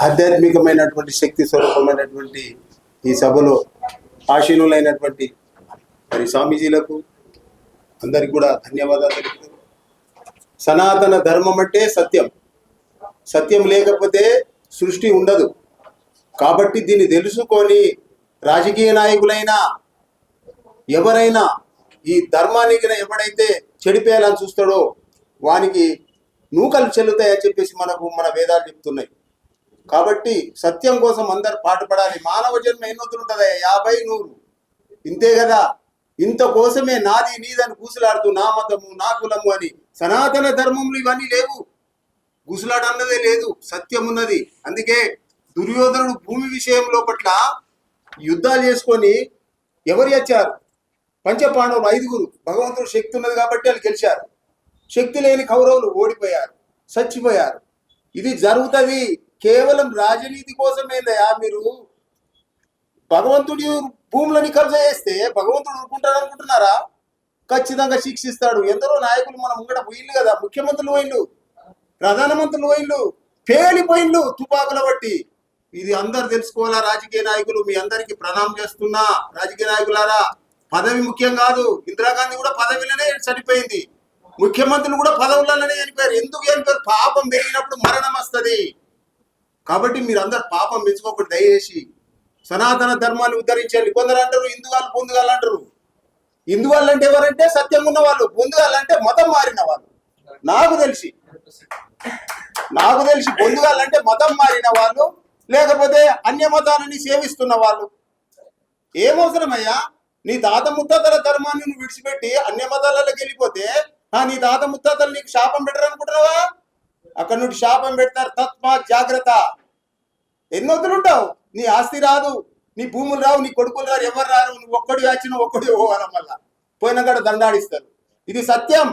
ఆధ్యాత్మికమైనటువంటి శక్తి స్వరూపమైనటువంటి ఈ సభలో ఆశీనులైనటువంటి మరి స్వామీజీలకు అందరికి కూడా ధన్యవాదాలు తెలుపుతూ, సనాతన ధర్మం అంటే సత్యం. సత్యం లేకపోతే సృష్టి ఉండదు. కాబట్టి దీన్ని తెలుసుకొని రాజకీయ నాయకులైనా ఎవరైనా ఈ ధర్మానికి ఎవడైతే చెడిపేయాలని చూస్తాడో వానికి నూకలు చెల్లుతాయని చెప్పేసి మన వేదాలు చెప్తున్నాయి. కాబట్టి సత్యం కోసం అందరు పాటుపడాలి. మానవ జన్మ ఎన్నొద్దులుంటుందా? 50, 100 ఇంతే కదా. ఇంత కోసమే నాది నీదని గుసులాడుతూ నా మతము నా కులము అని. సనాతన ధర్మంలో ఇవన్నీ లేవు. గుసులాట అన్నదే లేదు, సత్యం ఉన్నది. అందుకే దుర్యోధనుడు భూమి విషయంలో పట్ల యుద్ధాలు చేసుకొని ఎవరు వచ్చారు? పంచపాండవులు 5గురు. భగవంతుడు శక్తి ఉన్నది కాబట్టి వాళ్ళు గెలిచారు. శక్తి లేని కౌరవులు ఓడిపోయారు, చచ్చిపోయారు. ఇది జరుగుతుంది కేవలం రాజనీతి కోసమేందయా? మీరు భగవంతుడి భూములని కబ్జా చేస్తే భగవంతుడు ఊరుకుంటాడు అనుకుంటున్నారా? ఖచ్చితంగా శిక్షిస్తాడు. ఎందరో నాయకులు మనం ముంగట పోయిండు కదా, ముఖ్యమంత్రులు పోయిండు, ప్రధానమంత్రులు పోయిండు, పేలిపోయిండు తుపాకుల బట్టి. ఇది అందరు తెలుసుకోవాలా. రాజకీయ నాయకులు మీ అందరికి ప్రణామం చేస్తున్నా. రాజకీయ నాయకులారా, పదవి ముఖ్యం కాదు. ఇందిరాగాంధీ కూడా పదవిలోనే చనిపోయింది, ముఖ్యమంత్రులు కూడా పదవులలోనే చనిపోయారు. ఎందుకు చనిపోయారు? పాపం పెరిగినప్పుడు మరణం వస్తుంది. కాబట్టి మీరు అందరు పాపం పెంచుకోకుండా దయచేసి సనాతన ధర్మాన్ని ఉద్ధరించండి. కొందరు అంటారు హిందువాళ్ళు బొందుగాళ్ళు అంటారు. హిందువాళ్ళు అంటే ఎవరంటే సత్యం ఉన్న వాళ్ళు, బొందుగాళ్ళు అంటే మతం మారిన వాళ్ళు. నాకు తెలిసి బొందుగాళ్ళు అంటే మతం మారిన వాళ్ళు, లేకపోతే అన్య మతాలని సేవిస్తున్న వాళ్ళు. ఏమవసరమయ్యా? నీ తాత ముత్తాతల ధర్మాన్ని నువ్వు విడిచిపెట్టి అన్య మతాలలోకి వెళ్ళిపోతే నీ తాత ముత్తాతలు నీకు శాపం పెట్టరు అనుకుంటున్నావా? అక్కడ నుండి శాపం పెడతారు. తస్మాత్ జాగ్రత్త. ఎన్నొద్దులుంటావు, నీ ఆస్తి రాదు, నీ భూములు రావు, నీ కొడుకులు రారు, ఎవరు రారు. నువ్వు ఒక్కడి వచ్చిన ఒక్కడి పోవాలి. మళ్ళా పోయిన కాడ దండాడిస్తారు. ఇది సత్యం.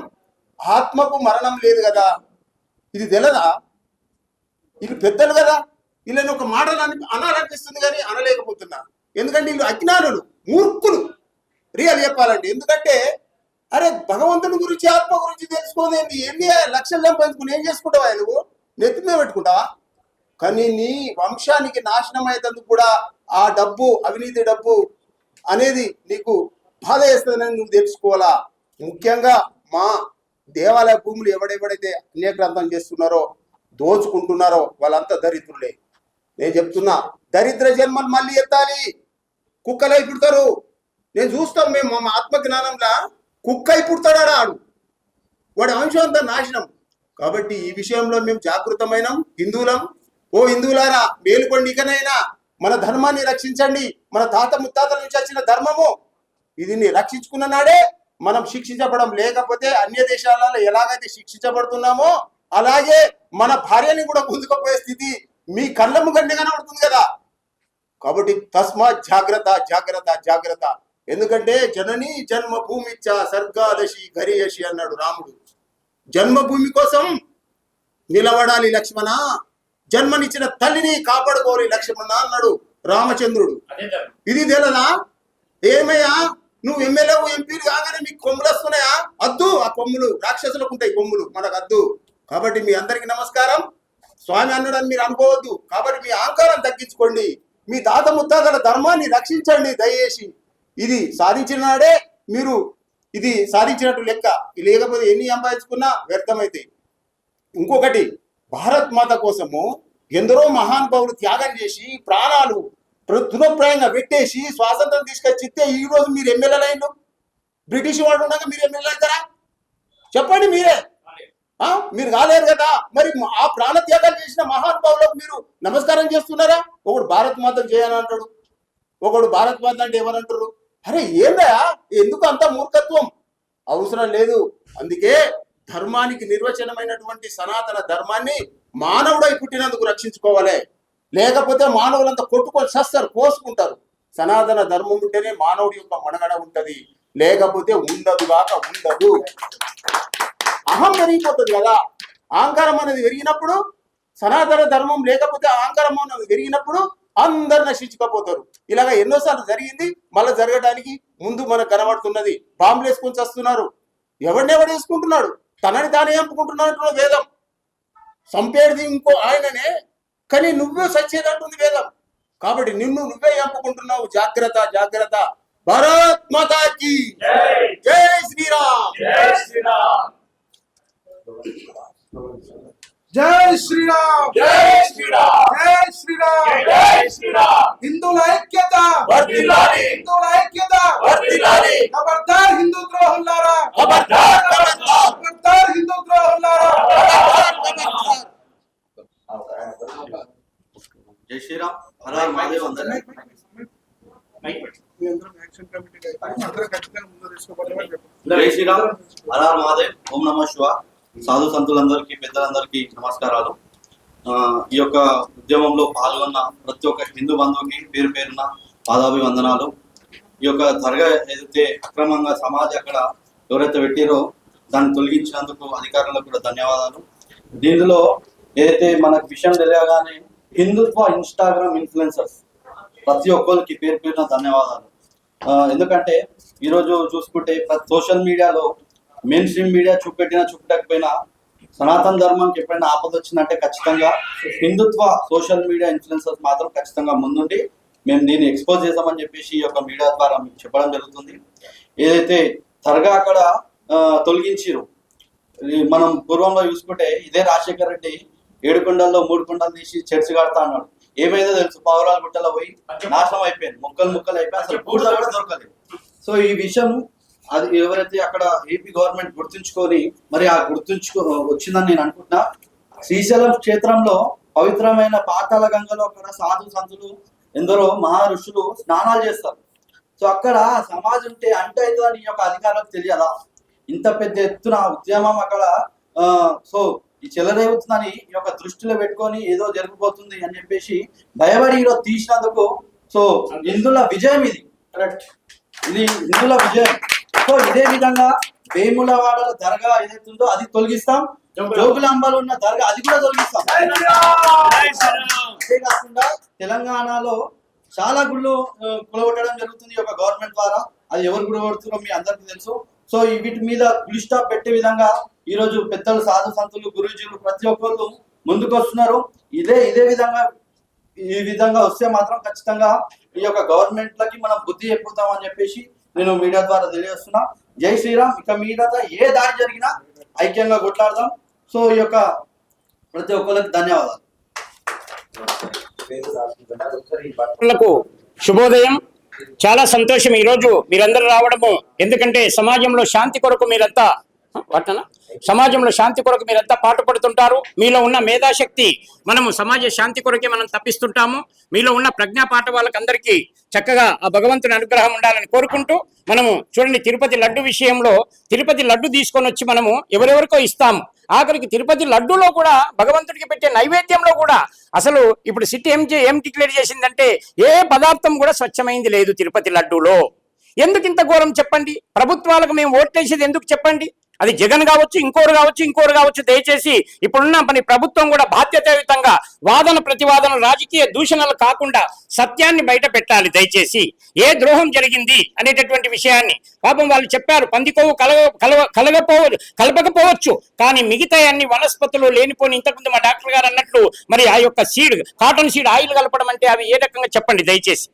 ఆత్మకు మరణం లేదు కదా. ఇది తెలదా? వీళ్ళు పెద్దలు కదా, వీళ్ళని ఒక మాట అనాలనిపిస్తుంది కానీ అనలేకపోతున్నా. ఎందుకంటే వీళ్ళు అజ్ఞానులు, మూర్ఖులు రియల్ చెప్పాలంటే. ఎందుకంటే అరే భగవంతుని గురించి ఆత్మ గురించి తెలుసుకోదేంటి? ఎన్ని లక్షలు సంపాదించుకుని ఏం చేసుకుంటావా? నువ్వు నెత్తి మీద పెట్టుకుంటావా? కానీ నీ వంశానికి నాశనం అయ్యేందుకు కూడా ఆ డబ్బు, అవినీతి డబ్బు అనేది నీకు బాధ వేస్తుందని నువ్వు తెలుసుకోవాలా. ముఖ్యంగా మా దేవాలయ భూములు ఎవడెవడైతే అన్యగ్రంథం చేస్తున్నారో, దోచుకుంటున్నారో వాళ్ళంతా దరిద్రులే. నేను చెప్తున్నా, దరిద్ర జన్మలు మళ్ళీ ఎత్తాలి. కుక్కలై పుడతారు. నేను చూస్తాం మేము మా ఆత్మజ్ఞానంలా. కుక్కై పుడతాడా ఆడు, వాడి అంశం అంతా నాశనం. కాబట్టి ఈ విషయంలో మేము జాగృతమైనాం, హిందువులం. ఓ హిందువులారా, మేలుకోండి. ఇకనైనా మన ధర్మాన్ని రక్షించండి. మన తాత ముత్తాతల నుంచి వచ్చిన ధర్మము, ఇది రక్షించుకున్న నాడే మనం శిక్షించబడం. లేకపోతే అన్య దేశాలలో ఎలాగైతే శిక్షించబడుతున్నామో అలాగే మన భార్యని కూడా గుంజుకపోయే స్థితి మీ కళ్ళ ముఖండి కనబడుతుంది కదా. కాబట్టి తస్మాత్ జాగ్రత్త, జాగ్రత్త, జాగ్రత్త. ఎందుకంటే జనని జన్మభూమిచ్చ సర్గాదశి గరియసి అన్నాడు రాముడు. జన్మభూమి కోసం నిలబడాలి లక్ష్మణ, జన్మనిచ్చిన తల్లిని కాపాడుకోవాలి లక్ష్మణ అన్నాడు రామచంద్రుడు. ఇది తెలదా? ఏమయ్యా నువ్వు ఎమ్మెల్యేవు ఎంపీలు కాగానే మీకు కొమ్ములు వస్తున్నాయా? అద్దు, ఆ కొమ్ములు రాక్షసులకు ఉంటాయి, కొమ్ములు మనకు అద్దు. కాబట్టి మీ అందరికి నమస్కారం. స్వామి అన్నాడని మీరు అనుకోవద్దు. కాబట్టి మీ అహంకారం తగ్గించుకోండి. మీ తాత ముత్తాతల ధర్మాన్ని రక్షించండి దయచేసి. ఇది సాధించిన నాడే మీరు ఇది సాధించినట్టు లెక్క. లేకపోతే ఎన్ని సంపాదించుకున్నా వ్యర్థమైతాయి. ఇంకొకటి, భారత్ మాత కోసము ఎందరో మహానుభావులు త్యాగం చేసి ప్రాణాలు తృణప్రాయంగా పెట్టేసి స్వాతంత్రం తీసుకొచ్చిస్తే ఈ రోజు మీరు ఎమ్మెల్యేలు అయిండు. బ్రిటిష్ వాడు ఉండగా మీరు ఎమ్మెల్యేలు అవుతారా? చెప్పండి మీరే. మీరు కాలేరు కదా. మరి ఆ ప్రాణ త్యాగాలు చేసిన మహానుభావులకు మీరు నమస్కారం చేస్తున్నారా? ఒకడు భారత్ మాతను చేయని అంటాడు, ఒకడు భారత్ మాత అంటే ఏమనంటారు? అరే ఏందా, ఎందుకు అంత మూర్ఖత్వం? అవసరం లేదు. అందుకే ధర్మానికి నిర్వచనమైనటువంటి సనాతన ధర్మాన్ని మానవుడై పుట్టినందుకు రక్షించుకోవాలి. లేకపోతే మానవులంతా కొట్టుకొని సస్తారు, కోసుకుంటారు. సనాతన ధర్మం ఉంటేనే మానవుడి యొక్క మనుగడ ఉంటది, లేకపోతే ఉండదుగాక ఉండదు. అహం పెరిగిపోతుంది కదా. అహంకారం అనేది పెరిగినప్పుడు, సనాతన ధర్మం లేకపోతే అహంకారం అనేది పెరిగినప్పుడు అందరు నశించుకపోతారు. ఇలాగ ఎన్నోసార్లు జరిగింది, మళ్ళీ జరగడానికి ముందు మనకు కనబడుతున్నది. బాంబులు వేసుకొని వస్తున్నారు. ఎవరినెవడు వేసుకుంటున్నాడు? తనని తానే చంపుకుంటున్నాడు. వేదం చంపేది ఇంకో ఆయననే, కానీ నువ్వే సచ్చేదంటుంది వేదం. కాబట్టి నిన్ను నువ్వే చంపుకుంటున్నావు. జాగ్రత్త జాగ్రత్త. భారత్ మాతాకి జై శ్రీరామ్. జై శ్రీరామ్. జై శ్రీరామ్. జై శ్రీరామ్. జై శ్రీరామ్. హిందువుల ఐక్యత వర్ధిల్లాలి. హిందువుల ఐక్యత వర్ధిల్లాలి. ఖబర్దార్ హిందూ ద్రోహులారా. ఖబర్దార్ ఖబర్దార్. ఖబర్దార్ హిందూ ద్రోహులారా. జై శ్రీరామ్. హర మహాదేవ్. అందరికీ జై శ్రీరామ్. హర మహాదేవ్. ఓం నమః శివాయ. సాధు సంతులందరికీ, పెద్దలందరికీ నమస్కారాలు. ఈ యొక్క ఉద్యమంలో పాల్గొన్న ప్రతి ఒక్క హిందూ బంధువుకి పేరు పేరున పాదాభివందనాలు. ఈ యొక్క దర్గా ఏదైతే అక్రమంగా సమాజ్ అక్కడ ఎవరైతే పెట్టారో దాన్ని తొలగించినందుకు అధికారులకు కూడా ధన్యవాదాలు. దీనిలో ఏదైతే మనకు విషయం తెలియగానే హిందుత్వ ఇన్స్టాగ్రామ్ ఇన్ఫ్లుయెన్సర్స్ ప్రతి ఒక్కరికి పేరు పేరున ధన్యవాదాలు. ఎందుకంటే ఈరోజు చూసుకుంటే సోషల్ మీడియాలో మెయిన్ స్ట్రీమ్ మీడియా చూపెట్టకపోయినా సనాతన ధర్మానికి ఎప్పుడైనా ఆపద వచ్చిందంటే ఖచ్చితంగా హిందుత్వ సోషల్ మీడియా ఇన్ఫ్లుయెన్సర్స్ మాత్రం ఖచ్చితంగా ముందుండి మేము దీన్ని ఎక్స్పోజ్ చేద్దామని చెప్పేసి ఈ యొక్క మీడియా ద్వారా మీకు చెప్పడం జరుగుతుంది. ఏదైతే దర్గా అక్కడ తొలగించారు, మనం పూర్వంలో చూసుకుంటే ఇదే రాజశేఖర్ రెడ్డి 7 కొండల్లో 3 కొండలు తీసి చర్చి కడతా అన్నాడు. ఏమైందో తెలుసు, పావురాల గుట్టలో పోయి నాశనం అయిపోయింది, ముక్కలు అయిపోయి అసలు బూడిద కూడా దొరకలేదు. సో ఈ విషయం అది ఎవరైతే అక్కడ ఏపీ గవర్నమెంట్ గుర్తుంచుకొని మరి ఆ వచ్చిందని నేను అనుకుంటున్నా. శ్రీశైలం క్షేత్రంలో పవిత్రమైన పాతాళ గంగలో అక్కడ సాధు సంతులు ఎందరో మహా ఋషులు స్నానాలు చేస్తారు. సో అక్కడ సమాజం ఉంటే అంటే అవుతుందని ఈ యొక్క అధికారులకు తెలియదా? ఇంత పెద్ద ఎత్తున ఉద్యమం అక్కడ సో ఈ చెలరేగుతుందని ఈ యొక్క దృష్టిలో పెట్టుకొని ఏదో జరిగిపోతుంది అని చెప్పేసి భయపడి ఈరోజు తీసినందుకు సో హిందువుల విజయం ఇది. కరెక్ట్, ఇది హిందువుల విజయం. సో ఇదే విధంగా వేములవాడల దర్గా ఏదైతుందో అది తొలగిస్తాం, జోగులాంబలో ఉన్న దర్గా అది కూడా తొలగిస్తాం. అంతే కాకుండా తెలంగాణలో చాలా గుళ్ళు కూలగొట్టడం జరుగుతుంది ఈ యొక్క గవర్నమెంట్ ద్వారా. అది ఎవరు కూలగొడుతున్నారో మీ అందరికీ తెలుసు. సో వీటి మీద ఫుల్ స్టాప్ పెట్టే విధంగా ఈ రోజు పెద్దలు, సాధు సంతులు, గురూజీలు ప్రతి ఒక్కళ్ళు ముందుకు వస్తున్నారు. ఇదే విధంగా వస్తే మాత్రం ఖచ్చితంగా ఈ యొక్క గవర్నమెంట్లకి మనం బుద్ధి చెప్పుతాం అని చెప్పేసి నేను మీడియా ద్వారా తెలియజేస్తున్నా. జై శ్రీరామ్. ఇక మీదట ఏ దాడి జరిగినా ఐక్యంగా కొట్లాడదాం. సో ఈ యొక్క ప్రతి ఒక్కరికి ధన్యవాదాలు. శుభోదయం. చాలా సంతోషం ఈరోజు మీరందరూ రావడము. ఎందుకంటే సమాజంలో శాంతి కొరకు మీరంతా పాటుపడుతుంటారు. మీలో ఉన్న మేధాశక్తి మనము సమాజ శాంతి కొరకే మనం తప్పిస్తుంటాము. మీలో ఉన్న ప్రజ్ఞా పాఠ వాళ్ళకందరికీ చక్కగా ఆ భగవంతుని అనుగ్రహం ఉండాలని కోరుకుంటూ మనము చూడండి, తిరుపతి లడ్డు విషయంలో తిరుపతి లడ్డు తీసుకొని వచ్చి మనము ఎవరెవరికో ఇస్తాము. ఆఖరికి తిరుపతి లడ్డూలో కూడా భగవంతుడికి పెట్టే నైవేద్యంలో కూడా అసలు ఇప్పుడు సిటీ ఏం డిక్లేర్ చేసిందంటే ఏ పదార్థం కూడా స్వచ్ఛమైంది లేదు తిరుపతి లడ్డూలో. ఎందుకు ఇంత ఘోరం చెప్పండి? ప్రభుత్వాలకు మేము ఓట్లేసేది ఎందుకు చెప్పండి? అది జగన్ కావచ్చు, ఇంకోరు కావచ్చు. దయచేసి ఇప్పుడున్న మన ప్రభుత్వం కూడా బాధ్యతాయుతంగా వాదన ప్రతివాదన రాజకీయ దూషణలు కాకుండా సత్యాన్ని బయట పెట్టాలి. దయచేసి ఏ ద్రోహం జరిగింది అనేటటువంటి విషయాన్ని పాపం వాళ్ళు చెప్పారు. పందికోవు కలపకపోవచ్చు, కానీ మిగతా అన్ని వనస్పతులు లేనిపోని ఇంతకుముందు మా డాక్టర్ గారు అన్నట్లు మరి ఆ యొక్క కాటన్ సీడ్ ఆయిల్ కలపడం అంటే అవి ఏ రకంగా చెప్పండి దయచేసి.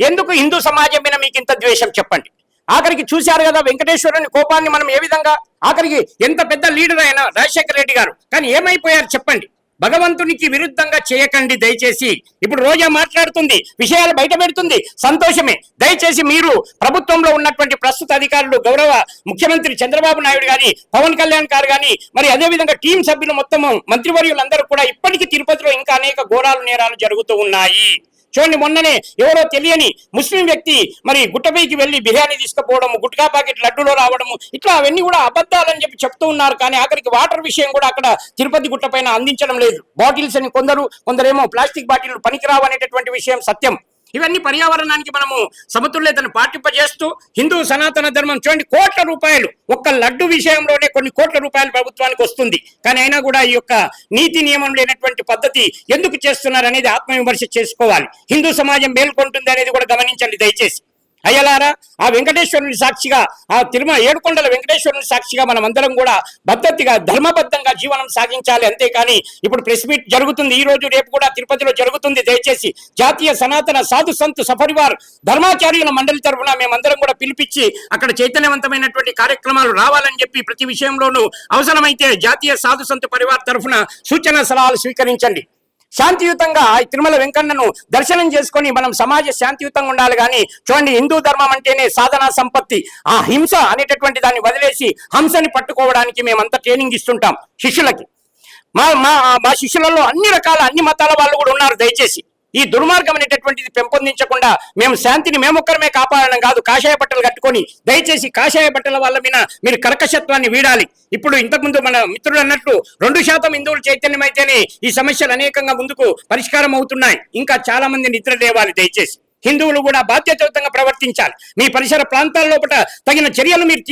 ఎందుకు హిందూ సమాజం మీద మీకు ఇంత ద్వేషం చెప్పండి? ఆఖరికి చూశారు కదా వెంకటేశ్వరుని కోపాన్ని మనం ఏ విధంగా, ఆఖరికి ఎంత పెద్ద లీడర్ అయినా రాజశేఖర రెడ్డి గారు, కానీ ఏమైపోయారు చెప్పండి? భగవంతునికి విరుద్ధంగా చేయకండి దయచేసి. ఇప్పుడు రోజా మాట్లాడుతుంది, విషయాలు బయట పెడుతుంది, సంతోషమే. దయచేసి మీరు ప్రభుత్వంలో ఉన్నటువంటి ప్రస్తుత అధికారులు, గౌరవ ముఖ్యమంత్రి చంద్రబాబు నాయుడు గాని, పవన్ కళ్యాణ్ గారు గాని, మరి అదేవిధంగా టీం సభ్యులు మొత్తము మంత్రివర్యులందరూ కూడా ఇప్పటికీ తిరుపతిలో ఇంకా అనేక ఘోరాలు నేరాలు జరుగుతూ ఉన్నాయి. చూడండి, మొన్ననే ఎవరో తెలియని ముస్లిం వ్యక్తి మరి గుట్టపైకి వెళ్లి బిర్యానీ తీసుకుపోవడము, గుట్కా ప్యాకెట్ లడ్డూలో రావడము, ఇట్లా అవన్నీ కూడా అబద్ధాలని చెప్పి చెప్తూ ఉన్నారు. కానీ ఆఖరికి వాటర్ విషయం కూడా అక్కడ తిరుపతి గుట్ట పైన అందించడం లేదు. బాటిల్స్ అని కొందరేమో ప్లాస్టిక్ బాటిల్ పనికిరావు అనేటటువంటి విషయం సత్యం. ఇవన్నీ పర్యావరణానికి మనము సమతుల్యతను పాటింపజేస్తూ హిందూ సనాతన ధర్మం చూడండి, కోట్ల రూపాయలు ఒక్క లడ్డు విషయంలోనే కొన్ని కోట్ల రూపాయలు ప్రభుత్వానికి వస్తుంది. కానీ అయినా కూడా ఈ యొక్క నీతి నియమం లేనటువంటి పద్ధతి ఎందుకు చేస్తున్నారు అనేది ఆత్మవిమర్శ చేసుకోవాలి. హిందూ సమాజం మేల్కొంటుంది అనేది కూడా గమనించండి దయచేసి. అయ్యలారా, ఆ వెంకటేశ్వరుని సాక్షిగా, ఆ తిరుమల ఏడుకొండల వెంకటేశ్వరుని సాక్షిగా మనం అందరం కూడా పద్ధతిగా ధర్మబద్ధంగా జీవనం సాగించాలి. అంతేకాని ఇప్పుడు ప్రెస్ మీట్ జరుగుతుంది, ఈ రోజు రేపు కూడా తిరుపతిలో జరుగుతుంది. దయచేసి జాతీయ సనాతన సాధు సంత్ సపరివార్ ధర్మాచార్యుల మండలి తరఫున మేమందరం కూడా పిలిపించి అక్కడ చైతన్యవంతమైనటువంటి కార్యక్రమాలు రావాలని చెప్పి ప్రతి విషయంలోనూ అవసరమైతే జాతీయ సాధు సంత్ పరివార్ తరఫున సూచన సలహాలు స్వీకరించండి. శాంతియుతంగా తిరుమల వెంకన్నను దర్శనం చేసుకొని మనం సమాజ శాంతియుతంగా ఉండాలి. కానీ చూడండి, హిందూ ధర్మం అంటేనే సాధనా సంపత్తి. ఆ హింస అనేటటువంటి దాన్ని వదిలేసి హంసని పట్టుకోవడానికి మేమంతా ట్రైనింగ్ ఇస్తుంటాం శిష్యులకి. మా శిష్యులలో అన్ని మతాల వాళ్ళు కూడా ఉన్నారు. దయచేసి ఈ దుర్మార్గం అనేటటువంటిది పెంపొందించకుండా మేము శాంతిని మేమొక్కరమే కాపాడడం కాదు, కాషాయ బట్టలు కట్టుకొని దయచేసి కాషాయ బట్టల వాళ్ళ మీద మీరు కర్కశత్వాన్ని వీడాలి. ఇప్పుడు ఇంతకుముందు మన మిత్రులు అన్నట్లు 2% హిందువులు చైతన్యమైతేనే ఈ సమస్యలు అనేకంగా ముందుకు పరిష్కారం అవుతున్నాయి. ఇంకా చాలా మంది నిద్ర లేవాలి. దయచేసి హిందువులు కూడా బాధ్యతాయుతంగా ప్రవర్తించాలి. మీ పరిసర ప్రాంతాల లోపల తగిన చర్యలు మీరు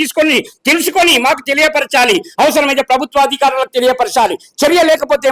తెలుసుకొని మాకు తెలియపరచాలి. అవసరమైతే ప్రభుత్వ అధికారులకు తెలియపరచాలి. చర్య లేకపోతే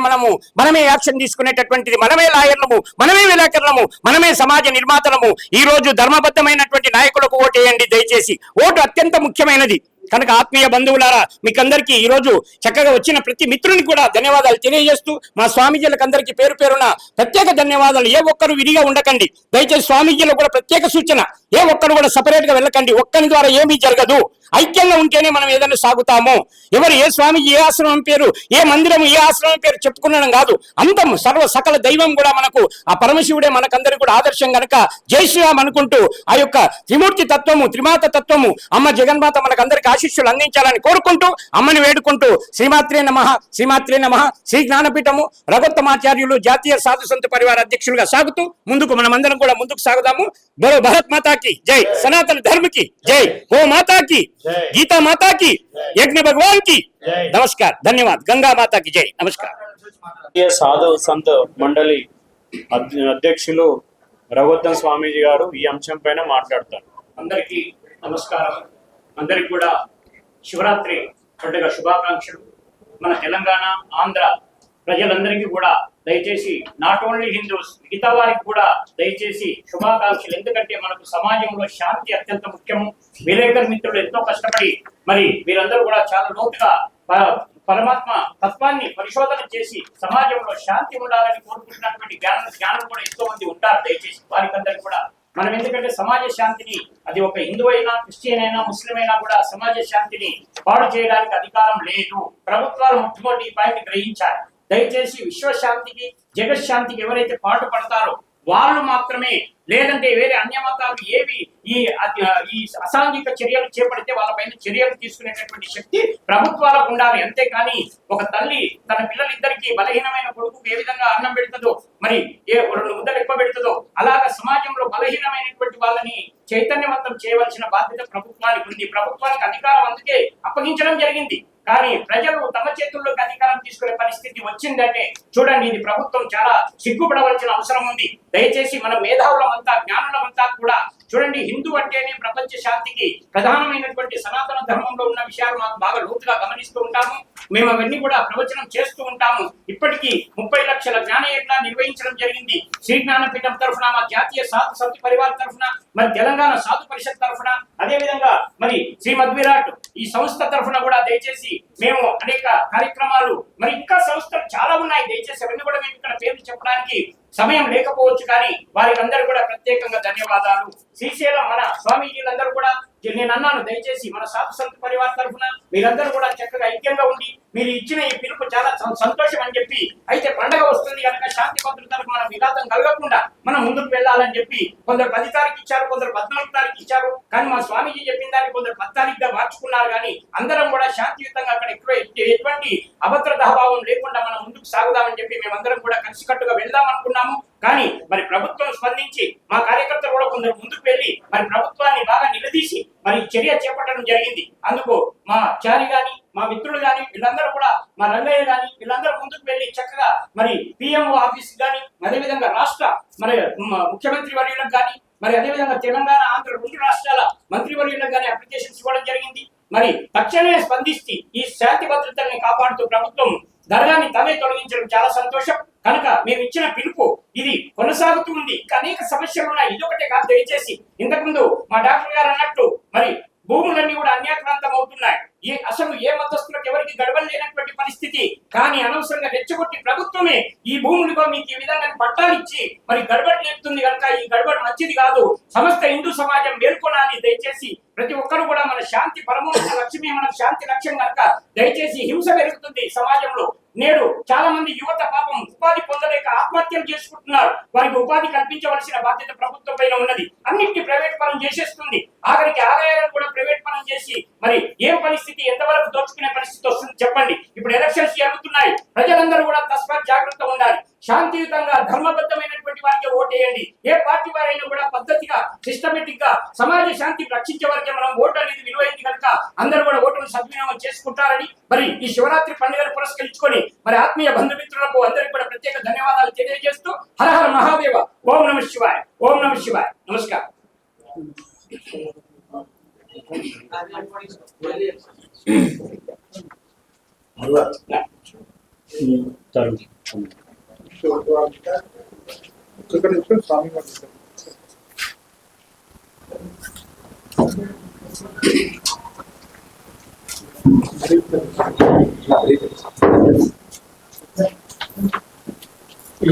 మనమే యాక్షన్ తీసుకునేటటువంటిది. మనమే లాయర్లము, మనమే విలేకరులము, మనమే సమాజ నిర్మాతలము. ఈ రోజు ధర్మబద్ధమైనటువంటి నాయకులకు ఓటేయండి. దయచేసి ఓటు అత్యంత ముఖ్యమైనది. కనుక ఆత్మీయ బంధువులారా, మీకందరికీ ఈ రోజు చక్కగా వచ్చిన ప్రతి మిత్రునికి కూడా ధన్యవాదాలు తెలియజేస్తూ, మా స్వామీజీలకు అందరికీ పేరు పేరున ప్రత్యేక ధన్యవాదాలు. ఏ ఒక్కరు విడిగా ఉండకండి. దయచేసి స్వామీజీలకు కూడా ప్రత్యేక సూచన, ఏ ఒక్కరు కూడా సపరేట్ గా వెళ్ళకండి. ఒక్కరి ద్వారా ఏమీ జరగదు. ఐక్యంగా ఉంటేనే మనం ఏదైనా సాగుతాము. ఎవరు ఏ స్వామీజీ ఏ ఆశ్రమం పేరు, ఏ మందిరం ఏ ఆశ్రమం పేరు చెప్పుకునడం కాదు. అంతం సకల దైవం కూడా మనకు ఆ పరమశివుడే మనకందరికీ కూడా ఆదర్శం. గనక జై శ్రీరామ్ అనుకుంటూ ఆ యొక్క త్రిమూర్తి తత్వము, త్రిమాత తత్వము, అమ్మ జగన్మాత మనకందరికీ ఆశీస్సులు అందించాలని కోరుకుంటూ, అమ్మని వేడుకుంటూ, శ్రీమాత్రే నమః, శ్రీమాత్రే నమః, శ్రీ జ్ఞానపీఠము రఘోత్తమాచార్యులు జాతీయ సాధు సంత పరివార అధ్యక్షులుగా సాగుతూ మనమందరం కూడా ముందుకు సాగుదాము. బలో భారత్ మాతాకి జై, సనాతన ధర్మకి జై, గో మాతాకి, గీతా మాతాకి, యజ్ఞ భగవాన్ కి నమస్కార్, ధన్యవాద్. గంగా మాతాకి జై, నమస్కార్. సాధు సంత్ మండలి అధ్యక్షులు రఘోత్తమ్ స్వామీజీ గారు ఈ అంశం పైన మాట్లాడతారు. అందరికీ నమస్కారం. అందరికి కూడా శివరాత్రి పండుగ శుభాకాంక్షలు. మన తెలంగాణ, ఆంధ్ర ప్రజలందరికీ కూడా దయచేసి నాట్ ఓన్లీ హిందూస్, మిగతా వారికి కూడా దయచేసి శుభాకాంక్షలు. ఎందుకంటే మనకు సమాజంలో శాంతి అత్యంత ముఖ్యము. విలేకరు మిత్రులు ఎంతో కష్టపడి వీరందరూ కూడా చాలా లోతుగా పరమాత్మ తత్వాన్ని పరిశోధన చేసి సమాజంలో శాంతి ఉండాలని కోరుకుంటున్నటువంటి జ్ఞానం కూడా ఎంతో మంది ఉంటారు. దయచేసి వారికి అందరికి కూడా మనం, ఎందుకంటే సమాజ శాంతిని, అది ఒక హిందూ అయినా, క్రిస్టియన్ అయినా, ముస్లిం అయినా కూడా సమాజ శాంతిని పాడు చేయడానికి అధికారం లేదు. ప్రభుత్వాలు మొట్టమొదటి ఈ పాయింట్ గ్రహించాలి. దయచేసి విశ్వశాంతికి, జగశాంతికి ఎవరైతే పాటు పడతారో వాళ్ళు మాత్రమే, లేదంటే వేరే అన్య మతాలు ఏవి ఈ అసాంఘిక చర్యలు చేపడితే వాళ్ళపైన చర్యలు తీసుకునేటటువంటి శక్తి ప్రభుత్వాలకు ఉండాలి. అంతేకాని ఒక తల్లి తన పిల్లలిద్దరికీ, బలహీనమైన కొడుకుకు ఏ విధంగా అన్నం పెడుతుందో, మరి 2 ముద్దలు ఎక్కువ పెడుతుందో, అలాగా సమాజంలో బలహీనమైనటువంటి వాళ్ళని చైతన్యవంతం చేయవలసిన బాధ్యత ప్రభుత్వానికి ఉంది. ప్రభుత్వానికి అధికారం అందుకే అప్పగించడం జరిగింది. కానీ ప్రజలు తమ చేతుల్లోకి అధికారం తీసుకునే పరిస్థితి వచ్చిందంటే చూడండి, ఇది ప్రభుత్వం చాలా సిగ్గుపడవలసిన అవసరం ఉంది. దయచేసి మన మేధావులమంతా, జ్ఞానులమంతా కూడా చూడండి, హిందూ అంటేనే ప్రపంచ శాంతికి ప్రధానమైనటువంటి సనాతన ధర్మంలో ఉన్న విషయాలు మాకు బాగా లోతుగా గమనిస్తూ ఉంటాము. మేము అవన్నీ కూడా ప్రవచనం చేస్తూ ఉంటాము. ఇప్పటికీ 30 లక్షల జ్ఞానయజ్ఞ నిర్వహించడం జరిగింది. శ్రీ జ్ఞానపీఠం తరఫున, మా జాతీయ సాధు సంత్ పరివార్ తరఫున, మరి తెలంగాణ సాధు పరిషత్ తరఫున, అదేవిధంగా మరి శ్రీమద్ విరాట్ ఈ సంస్థ తరఫున కూడా దయచేసి మేము అనేక కార్యక్రమాలు, మరి ఇంకా సంస్థలు చాలా ఉన్నాయి. దయచేసి అవన్నీ కూడా మేము ఇక్కడ పేర్లు చెప్పడానికి సమయం లేకపోవచ్చు. కానీ వారికి అందరూ కూడా ప్రత్యేకంగా ధన్యవాదాలు. శ్రీశైలం మన స్వామీజీలందరూ కూడా నేను అన్నాను, దయచేసి మన సాధు సంత్ పరివార్ తరఫున మీరందరూ కూడా చక్కగా ఐక్యంగా ఉండి మీరు ఇచ్చిన ఈ పిలుపు చాలా సంతోషం అని చెప్పి, అయితే పండగ వస్తుంది కనుక శాంతి భద్రతలకు మనం విఘాతం కలగకుండా మనం ముందుకు వెళ్ళాలని చెప్పి కొందరు 10 తారీఖు ఇచ్చారు, కొందరు 14 తారీఖు ఇచ్చారు. కానీ మా స్వామీజీ చెప్పిన దాన్ని కొందరు 10 తారీఖుగా మార్చుకున్నారు. కానీ అందరం కూడా శాంతియుతంగా అక్కడ ఎటువంటి అభద్రతాభావం లేకుండా మనం ముందుకు సాగుదామని చెప్పి మేమందరం కూడా కలిసికట్టుగా వెళ్దాం అనుకున్నాము. కానీ మరి ప్రభుత్వం స్పందించి మా కార్యకర్తలు కూడా కొందరు ముందుకు వెళ్ళి మరి ప్రభుత్వాన్ని బాగా నిలదీసి మరి చర్య చేపట్టడం జరిగింది. అందుకు మా చారి గాని, మా మిత్రులు గాని, వీళ్ళందరూ కూడా, మా రంగయ్య గాని, వీళ్ళందరూ ముందుకు వెళ్ళి చక్కగా మరి పిఎంఓ ఆఫీస్ గాని, అదేవిధంగా రాష్ట్ర మరి ముఖ్యమంత్రి వర్యులకు గాని, మరి అదేవిధంగా తెలంగాణ, ఆంధ్ర 2 రాష్ట్రాల మంత్రివర్యులకు గాని అప్లికేషన్స్ ఇవ్వడం జరిగింది. మరి తక్షణమే స్పందిస్తే ఈ శాంతి భద్రతల్ని కాపాడుతూ ప్రభుత్వం దర్గాని తమే తొలగించడం చాలా సంతోషం. కనుక మేము ఇచ్చిన పిలుపు ఇది కొనసాగుతూ ఉంది, ఇంకా అనేక సమస్యలు ఉన్నాయి. ఇదొకటే కాదు, దయచేసి ఇంతకుముందు మా డాక్టర్ గారు అన్నట్టు మరి భూములన్నీ కూడా అన్యాక్రాంతం అవుతున్నాయి. అసలు ఏ మతస్థులకు ఎవరికి గడవలు లేనటువంటి పరిస్థితి. కానీ అనవసరంగా రెచ్చగొట్టి ప్రభుత్వమే ఈ భూములుగా మీకు ఈ విధంగా పట్టాలు ఇచ్చి మరి గడబడి లేపుతుంది కనుక ఈ గడబడి మంచిది కాదు. సమస్త హిందూ సమాజం మేల్కొనాలి. దయచేసి ప్రతి ఒక్కరు కూడా మన శాంతి పరమోన్నత లక్ష్యమే మనకు శాంతి లక్ష్యం కనుక దయచేసి హింస పెరుగుతుంది సమాజంలో. నేడు చాలా మంది యువత పాపం ఉపాధి పొందలేక ఆత్మహత్యలు చేసుకుంటున్నారు. వారికి ఉపాధి కల్పించవలసిన బాధ్యత ప్రభుత్వం పైన ఉన్నది. అన్నింటినీ ప్రైవేట్ పరం చేసేస్తుంది. ఆఖరికి ఆదాయాలను కూడా ప్రైవేట్ పరం చేసి మరి ఏం పరిస్థితి, ఎంతవరకు దోచుకునే పరిస్థితి వస్తుంది చెప్పండి. ఇప్పుడు ఎలక్షన్స్ జరుగుతున్నాయి. ప్రజలందరూ కూడా తస్మాత్ జాగ్రత్తగా ఉండాలి. శాంతియుతంగా ధర్మబద్ధమైనటువంటి వారికి ఓటేయండి. ఏ పార్టీ వారైనా కూడా పద్ధతిగా సిస్టమేటిక్ గా సమాజ శాంతి రక్షించే వరకే మనం ఓటు అనేది విలువైంది కనుక అందరూ కూడా ఓటును సద్వినియోగం చేసుకుంటారని మరి ఈ శివరాత్రి పండుగను పురస్కరించుకొని మరి ఆత్మీయ బంధుమిత్రులకు అందరికీ కూడా ప్రత్యేక ధన్యవాదాలు తెలియజేస్తూ హర హర మహాదేవ, ఓం నమ శివాయ, ఓం నమ శివాయ. నమస్కారం.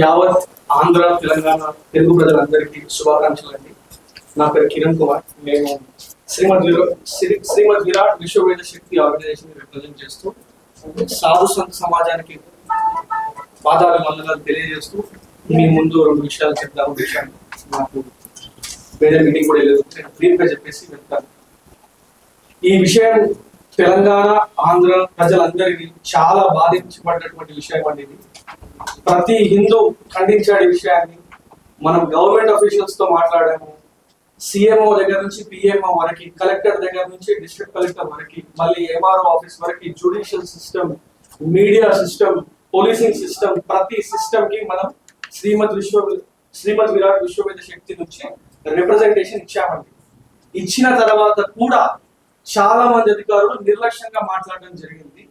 యావత్ ఆంధ్ర తెలంగాణ తెలుగు ప్రజలందరికీ శుభాకాంక్షలు అండి. నా పేరు కిరణ్ కుమార్. నేను శ్రీమద్ విరాట్ విశ్వవేద శక్తి ఆర్గనైజేషన్ రిప్రజెంట్ చేస్తూ సాధు సంత సమాజానికి పాదాల వందనాలు తెలియజేస్తూ మీ ముందు 2 విషయాలు చెప్తాము. విషయాన్ని నాకు వేరే మీటింగ్ కూడా లేదు, నేను బ్రీఫ్ గా చెప్పేసి వెళ్తాను. ఈ విషయం తెలంగాణ ఆంధ్ర ప్రజలందరికీ చాలా బాధించబడ్డటువంటి విషయం అండి. ఇది ప్రతి హిందూ ఖండించాడు ఈ విషయాన్ని. మనం గవర్నమెంట్ అఫీషియల్స్ తో మాట్లాడాము. సిఎంఓ దగ్గర నుంచి పిఎంఓ వరకు, కలెక్టర్ దగ్గర నుంచి డిస్ట్రిక్ట్ కలెక్టర్ వరకు, మళ్ళీ ఎంఆర్ఓ ఆఫీస్ వరకు, judicial system, media system, policing system, ప్రతి సిస్టమ్ కి మనం శ్రీమద్ విరాట్ విశ్వవేద శక్తి నుంచి రిప్రజెంటేషన్ ఇచ్చామండి. ఇచ్చిన తర్వాత కూడా చాలా మంది అధికారులు నిర్లక్ష్యంగా మాట్లాడడం జరిగింది.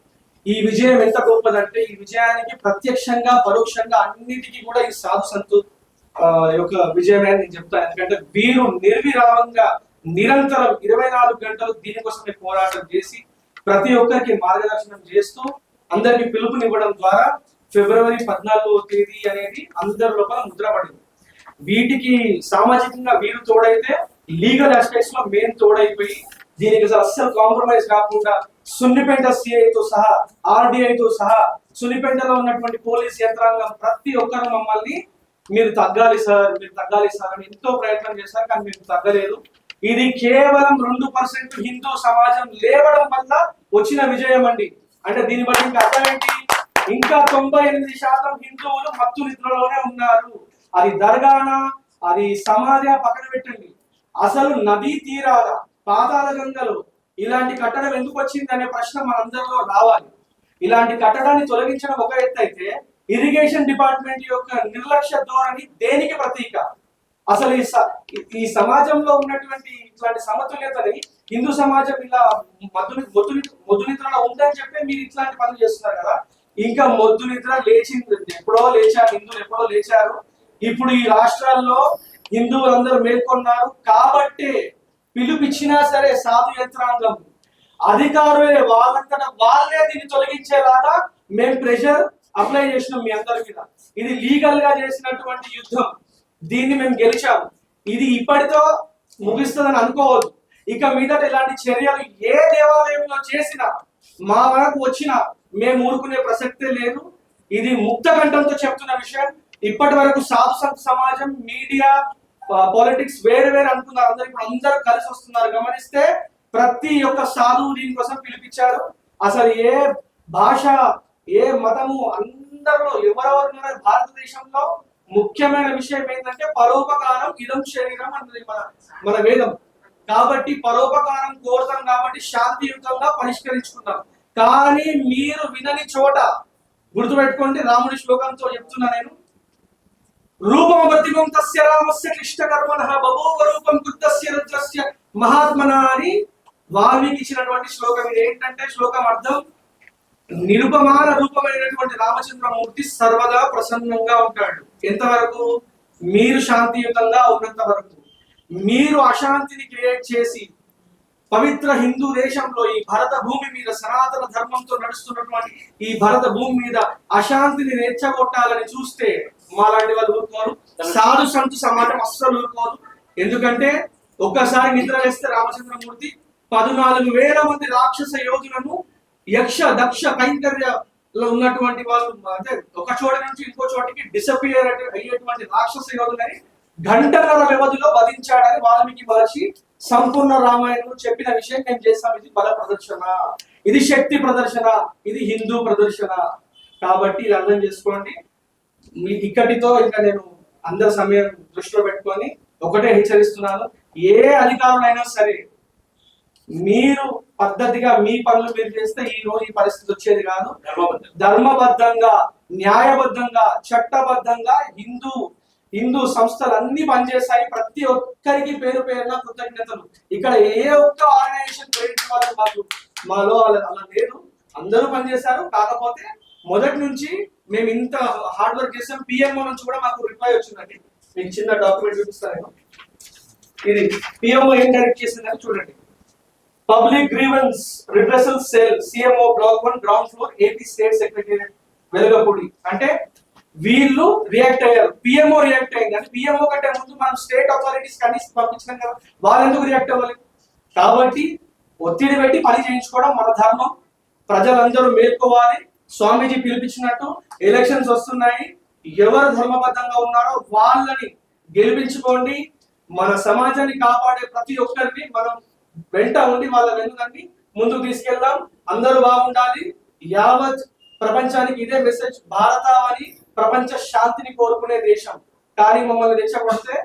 ఈ విజయం ఎంత గొప్పదంటే ఈ విజయానికి ప్రత్యక్షంగా పరోక్షంగా అన్నిటికీ కూడా ఈ సాధు సంతు యొక్క విజయమే అని నేను చెప్తాను. ఎందుకంటే వీరు నిర్విరామంగా నిరంతరం 24 గంటలు దీనికోసమే పోరాటం చేసి ప్రతి ఒక్కరికి మార్గదర్శనం చేస్తూ అందరికి పిలుపునివ్వడం ద్వారా ఫిబ్రవరి 14వ తేదీ అనేది అందరి లోపల ముద్రపడింది. వీటికి సామాజికంగా వీరు తోడైతే లీగల్ ఆస్పెక్ట్స్ లో మేము తోడైపోయి దీనికి అస్సలు కాంప్రమైజ్ కాకుండా సున్నిపేట సిఐతో సహా, ఆర్డీఐతో సహా, సున్నిపేటలో ఉన్నటువంటి పోలీస్ యంత్రాంగం ప్రతి ఒక్కరు మమ్మల్ని మీరు తగ్గాలి సార్, మీరు తగ్గాలి సార్ అని ఎంతో ప్రయత్నం చేశారు. కానీ మీరు తగ్గలేదు. ఇది కేవలం 2% హిందూ సమాజం లేవడం వల్ల వచ్చిన విజయం అండి. అంటే దీన్ని బట్టి ఇంకా అర్థం ఏంటి? ఇంకా 98% హిందువులు మత్తు నిద్రలోనే ఉన్నారు. అది దర్గానా, అది సమాధి పక్కన పెట్టండి. అసలు నదీ తీరాల పాతాళ గంగలు ఇలాంటి కట్టడం ఎందుకు వచ్చింది అనే ప్రశ్న మనందరిలో రావాలి. ఇలాంటి కట్టడాన్ని తొలగించడం ఒక ఎత్తు అయితే ఇరిగేషన్ డిపార్ట్మెంట్ యొక్క నిర్లక్ష్య ధోరణి దేనికి ప్రతీక? అసలు ఈ సమాజంలో ఉన్నటువంటి ఇట్లాంటి సమతుల్యతని హిందూ సమాజం ఇలా మొద్దు నిద్రలో ఉందని చెప్పి మీరు ఇట్లాంటి పనులు చేస్తున్నారు కదా. ఇంకా మొద్దు నిద్ర లేచింది, ఎప్పుడో లేచారు హిందువులు, ఎప్పుడో లేచారు. ఇప్పుడు ఈ రాష్ట్రాల్లో హిందువులందరూ మేల్కొన్నారు కాబట్టి పిలుపిచ్చినా సరే సాధు యంత్రాంగం అధికారులే వాళ్ళంతటా వాళ్ళే దీన్ని తొలగించేలాగా మేము ప్రెషర్ అప్లై చేసినాం మీ అందరి మీద. ఇది లీగల్ గా చేసినటువంటి యుద్ధం. దీన్ని మేము గెలిచాము. ఇది ఇప్పటితో ముగిస్తుందని అనుకోవద్దు. ఇక మీదట ఇలాంటి చర్యలు ఏ దేవాలయంలో చేసినా మా వరకు వచ్చినా మేము ఊరుకునే ప్రసక్తే లేదు. ఇది ముక్త కంఠంతో చెప్తున్న విషయం. ఇప్పటి వరకు సాధు సంత సమాజం, మీడియా, పాలిటిక్స్ వేరు వేరు అనుకున్నారు. అందరూ కలిసి వస్తున్నారు. గమనిస్తే ప్రతి ఒక్క సాధువు దీనికోసం పిలిపించారు. అసలు ఏ భాష, ఏ మతము, అందరిలో ఎవరెవరు భారతదేశంలో ముఖ్యమైన విషయం ఏంటంటే పరోపకారం ఇదం శరీరం అన్నది మన వేదం. కాబట్టి పరోపకారం కోరుతాం కాబట్టి శాంతియుతంగా పరిష్కరించుకుందాం. కానీ మీరు వినని చోట గుర్తుపెట్టుకోండి, రాముడి శ్లోకంతో చెప్తున్నా నేను. రూపమవర్తిమం తస్య రామస్య క్లిష్టకర్మణః బభూవ రూపం కృతస్య రుద్రస్య మహాత్మనా అని వాల్మీకి ఇచ్చినటువంటి శ్లోకం. ఇది ఏంటంటే శ్లోకం అర్థం, నిరుపమాన రూపమైనటువంటి రామచంద్రమూర్తి సర్వదా ప్రసన్నంగా ఉంటాడు. ఎంతవరకు? మీరు శాంతియుతంగా ఉన్నంత వరకు, మీరు అశాంతిని క్రియేట్ చేసి పవిత్ర హిందూ దేశంలో ఈ భరత భూమి మీద సనాతన ధర్మంతో నడుస్తున్నటువంటి ఈ భరత భూమి మీద అశాంతిని రెచ్చగొట్టాలని చూస్తే మాలాంటి వాళ్ళు ఊరుకోరు, సాధు సంతు సమాజం అస్సలు ఊరుకోరు. ఎందుకంటే ఒక్కసారి నిద్ర వేస్తే రామచంద్రమూర్తి 14,000 మంది రాక్షస యోధులను యక్ష దక్ష కైంకర్యలో ఉన్నటువంటి వాళ్ళు అంటే ఒక చోట నుంచి ఇంకో చోటికి డిసపియర్ అయ్యేటువంటి రాక్షస యోధులని గంటన్నర వ్యవధిలో వధించాడని వాల్మీకి మహర్షి సంపూర్ణ రామాయణంలో చెప్పిన విషయం మేము చేస్తాం. ఇది బల ప్రదర్శన, ఇది శక్తి ప్రదర్శన, ఇది హిందూ ప్రదర్శన. కాబట్టి ఇది అర్థం చేసుకోండి. మీ ఇక్కడితో ఇంకా నేను అందరి సమయం దృష్టిలో పెట్టుకొని ఒకటే హెచ్చరిస్తున్నాను, ఏ అధికారులైనా సరే మీరు పద్ధతిగా మీ పనులు మీరు చేస్తే ఈ రోజు ఈ పరిస్థితి వచ్చేది కాదు. ధర్మబద్ధంగా, న్యాయబద్ధంగా, చట్టబద్ధంగా హిందూ సంస్థలు అన్ని పనిచేస్తాయి. ప్రతి ఒక్కరికి పేరు పేరున కృతజ్ఞతలు. ఇక్కడ ఏ ఒక్క ఆర్గనైజేషన్ క్రెడిట్ వాళ్ళకి మాలో అలా లేదు, అందరూ పనిచేశారు. కాకపోతే మొదటి నుంచి మేము ఇంత హార్డ్ వర్క్ చేసాం. పిఎంఓ నుంచి కూడా మాకు రిప్లై వచ్చిందండి. మీకు చిన్న డాక్యుమెంట్ చూపిస్తాను నేను. ఇది పిఎంఓ ఏం డైరెక్ట్ చేసిందని చూడండి. Public grievance redressal cell, CMO block 1 ground floor, AP state secretariat Velagapudi. అంటే వీళ్ళు రియాక్ట్ అయ్యారు, పిఎంఓ రియాక్ట్ అయింది. అంటే పిఎంఓ కంటే ముందు మనం స్టేట్ అథారిటీస్ కనీసం పంపించినాం కదా, వాళ్ళు ఎందుకు రియాక్ట్ అవ్వాలి? కాబట్టి ఒత్తిడి పెట్టి పని చేయించుకోవడం మన ధర్మం. ప్రజలందరూ మేల్కోవాలి. స్వామీజీ పిలిపించినట్టు ఎలక్షన్స్ వస్తున్నాయి, ఎవరు ధర్మబద్ధంగా ఉన్నారో వాళ్ళని గెలిపించుకోండి. మన సమాజాన్ని కాపాడే ప్రతి ఒక్కరిని మనం వెంట ఉండి వాళ్ళ వెనుకని ముందుకు తీసుకెళ్దాం. అందరూ బాగుండాలి. యావత్ ప్రపంచానికి ఇదే మెసేజ్. భారతావని ప్రపంచ శాంతిని కోరుకునే దేశం. కానీ మమ్మల్ని రెచ్చగొడితే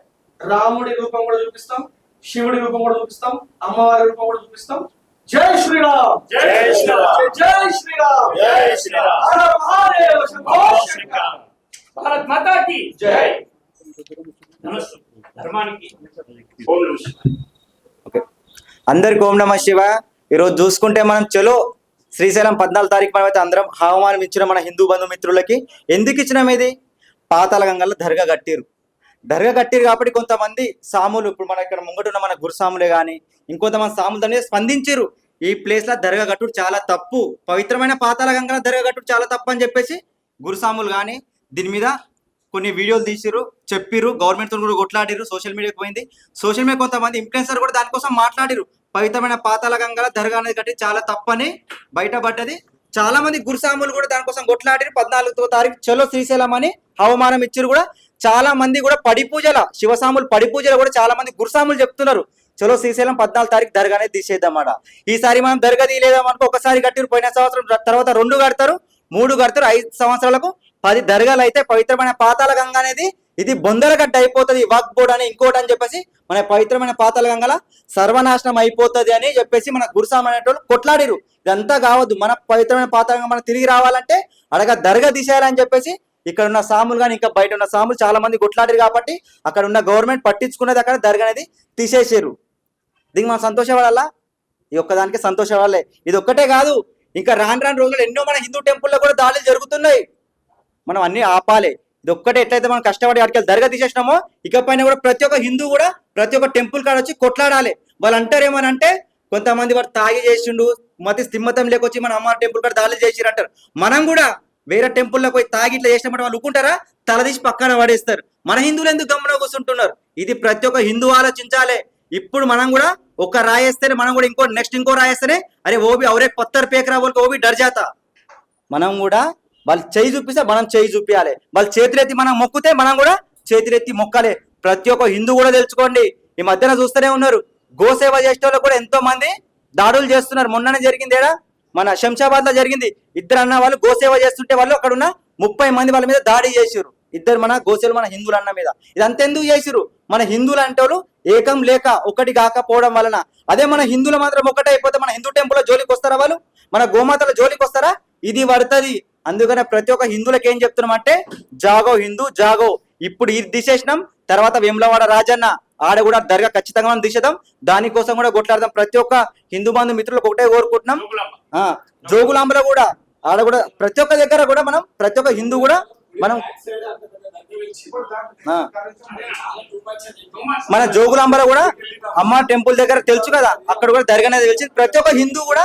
రాముడి రూపం కూడా చూపిస్తాం, శివుడి రూపం కూడా చూపిస్తాం, అమ్మవారి రూపం కూడా చూపిస్తాం. జై శ్రీరామ్, జై శ్రీరామ్, జై శ్రీరామ్, జై శ్రీరామ్. హర హర మహాదేవ, శంభో శంకర్. భారత్ మాతా కీ జై. నమస్తే. ధర్మానికి ఓం నమః శివాయ. అందరికి ఓం నమ శివ. ఈరోజు చూసుకుంటే మనం చలో శ్రీశైలం 14 తారీఖు మనమైతే అందరం ఆహ్వానం ఇచ్చిన మన హిందూ బంధుమిత్రులకి. ఎందుకు ఇచ్చినాం ఇది? పాతాళ గంగలో దర్గా కట్టిరు కాబట్టి కొంతమంది సాములు, ఇప్పుడు మన ఇక్కడ ముంగటున్న మన గురుసాములే కానీ ఇంకొంతమంది సాములు దాన్ని స్పందించారు. ఈ ప్లేస్ లో దర్గా కట్టుడు చాలా తప్పు, పవిత్రమైన పాతాళ గంగలో దర్గా కట్టుడు చాలా తప్పు అని చెప్పేసి గురుసాములు కానీ దీని మీద కొన్ని వీడియోలు తీసిరు, చెప్పిరు, గవర్నమెంట్ తో కూడా కొట్లాడిరు, సోషల్ మీడియాకి పోయింది. సోషల్ మీడియా కొంతమంది ఇన్ఫ్లుయెన్సర్ కూడా దానికోసం మాట్లాడిరు. పవిత్రమైన పాతాళ గంగల దర్గా అనేది కట్టి చాలా తప్పని బయటపడ్డది. చాలా మంది గురుసాములు కూడా దానికోసం కొట్లాడిరు. 14వ తారీఖు చలో శ్రీశైలం అని అవమానం ఇచ్చిరు కూడా. చాలా మంది కూడా పడి పూజల శివసాములు పడి పూజలు కూడా చాలా మంది గురుసాములు చెప్తున్నారు చలో శ్రీశైలం 14 తారీఖు దర్గా అనేది తీసేద్దామాట. ఈసారి మనం దర్గా తీయలేదామనుకో, ఒకసారి కట్టిరు, పోయిన సంవత్సరం తర్వాత 2 కడతారు, 3 కడతారు, 5 సంవత్సరాలకు 10 దర్గాలు అయితే పవిత్రమైన పాతాళ గంగ అనేది ఇది బొందలగడ్డ అయిపోతుంది. వాక్ బోర్డ్ అని ఇంకోటి అని చెప్పేసి మన పవిత్రమైన పాతాళ గంగల సర్వనాశనం అయిపోతుంది అని చెప్పేసి మన గురుసాము అనేటోళ్ళు కొట్లాడిరు. ఇదంతా కావద్దు, మన పవిత్రమైన పాతాళ గంగ మనం తిరిగి రావాలంటే అడగ దర్గా తీసేయాలని చెప్పేసి ఇక్కడ ఉన్న సాములు కానీ ఇంకా బయట ఉన్న సాములు చాలా మంది కొట్లాడిరు. కాబట్టి అక్కడ ఉన్న గవర్నమెంట్ పట్టించుకున్నది, అక్కడ దర్గా అనేది తీసేసారు. దీనికి మనం సంతోషపడాలా? ఈ ఒక్కదానికి సంతోషపడాలి. ఇది ఒక్కటే కాదు, ఇంకా రాను రోజులు ఎన్నో మన హిందూ టెంపుల్లో కూడా దాడులు జరుగుతున్నాయి. మనం అన్ని ఆపాలి. ఇది ఒక్కటే ఎట్లయితే మనం కష్టపడి అక్కడికి దర్గా తీసేసినామో ఇకపైన కూడా ప్రతి ఒక్క హిందూ కూడా ప్రతి ఒక్క టెంపుల్ కాడ వచ్చి కొట్లాడాలి. వాళ్ళు అంటారేమోనంటే కొంతమంది వాడు తాగి చేసిండు, మతి స్థిమ్మతం లేకొచ్చి మన అమ్మ టెంపుల్ కాడ దాడులు చేసిరు అంటారు. మనం కూడా వేరే టెంపుల్లోకి పోయి తాగి ఇట్లా చేసినప్పుడు వాళ్ళు ఊకుంటారా? తలదీసి పక్కన పడేస్తారు. మన హిందువులు ఎందుకు గమ్మున కూర్చుంటున్నారు? ఇది ప్రతి ఒక్క హిందూ ఆలోచించాలి. ఇప్పుడు మనం కూడా ఒక రాయేస్తేనే మనం కూడా ఇంకో రాయేస్తేనే అరే ఓబి అవరే పత్తర్ పేకరా వాళ్ళకి ఓబి డర్ జాతా. మనం కూడా వాళ్ళు చేయి చూపిస్తే మనం చేయి చూపించాలి, వాళ్ళు చేతులెత్తి మనం మొక్కితే మనం కూడా చేతులెత్తి మొక్కాలి. ప్రతి ఒక్క హిందూ కూడా తెలుసుకోండి. ఈ మధ్యన చూస్తూనే ఉన్నారు, గోసేవ చేసే వాళ్ళు కూడా ఎంతో మంది దాడులు చేస్తున్నారు. మొన్ననే జరిగింది, ఏడా మన శంషాబాద్ లో జరిగింది. 2 అన్న వాళ్ళు గోసేవ చేస్తుంటే వాళ్ళు అక్కడ ఉన్న 30 మంది వాళ్ళ మీద దాడి చేసిరు. 2 మన గోసేవలు మన హిందువులు అన్న మీద. ఇదంతా ఎందుకు చేసిరు? మన హిందువులు అంటే వాళ్ళు ఏకం లేక ఒకటి కాకపోవడం వలన. అదే మన హిందువులు మాత్రం ఒకటే అయిపోతే మన హిందూ టెంపుల్ జోలికి వస్తారా? వాళ్ళు మన గోమాతల జోలికి వస్తారా? ఇది పడుతుంది. అందుకనే ప్రతి ఒక్క హిందువులకు ఏం చెప్తున్నామంటే జాగో హిందూ జాగో. ఇప్పుడు ఇది తీసేసినాం, తర్వాత వేములవాడ రాజన్న ఆడ కూడా దర్గా ఖచ్చితంగా మనం తీసేద్దాం. దానికోసం కూడా కొట్లాడదాం. ప్రతి ఒక్క హిందూ బంధు మిత్రులకు ఒకటే కోరుకుంటున్నాం. జోగులాంబలో కూడా ఆడ కూడా ప్రతి ఒక్క దగ్గర కూడా మనం ప్రతి ఒక్క హిందూ కూడా మనం ఆ. మన జోగులాంబలో కూడా అమ్మ టెంపుల్ దగ్గర తెలుసు కదా, అక్కడ కూడా దర్గా అనేది తెలిసింది. ప్రతి ఒక్క హిందూ కూడా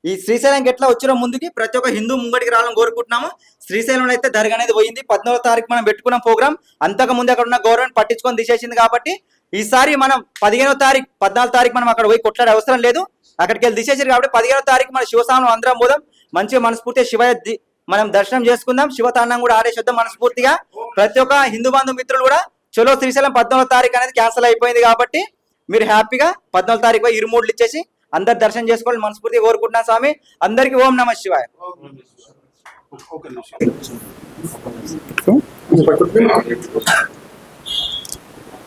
ఈ శ్రీశైలంకి ఎట్లా వచ్చిన ముందుకి ప్రతి ఒక్క హిందూ ముంగడికి రావాలని కోరుకుంటున్నాము. శ్రీశైలంలో అయితే దర్గా అనేది పోయింది. 14వ తారీఖు మనం పెట్టుకున్న ప్రోగ్రామ్ అంతకు ముందు అక్కడ ఉన్న గవర్నమెంట్ పట్టించుకొని తీసేసింది. కాబట్టి ఈసారి మనం 15వ తారీఖు 14వ తారీఖు మనం అక్కడ పోయి కొట్లాడే అవసరం లేదు. అక్కడికి వెళ్ళి తీసేసారు కాబట్టి 15వ తారీఖు మన శివస్వామి అందరం పోదాం. మంచిగా మనస్ఫూర్తిగా శివయ్య మనం దర్శనం చేసుకుందాం. శివతాండం కూడా ఆడేసేద్దాం మనస్ఫూర్తిగా. ప్రతి ఒక్క హిందూ బంధు మిత్రులు కూడా చలో శ్రీశైలం 14వ తారీఖు అనేది క్యాన్సిల్ అయిపోయింది కాబట్టి మీరు హ్యాపీగా 14వ తారీఖు ఇరుమూడ్లు ఇచ్చేసి అందరు దర్శనం చేసుకోవాలి మనస్ఫూర్తిగా కోరుకుంటున్నాను. స్వామి అందరికీ ఓం నమః శివాయ.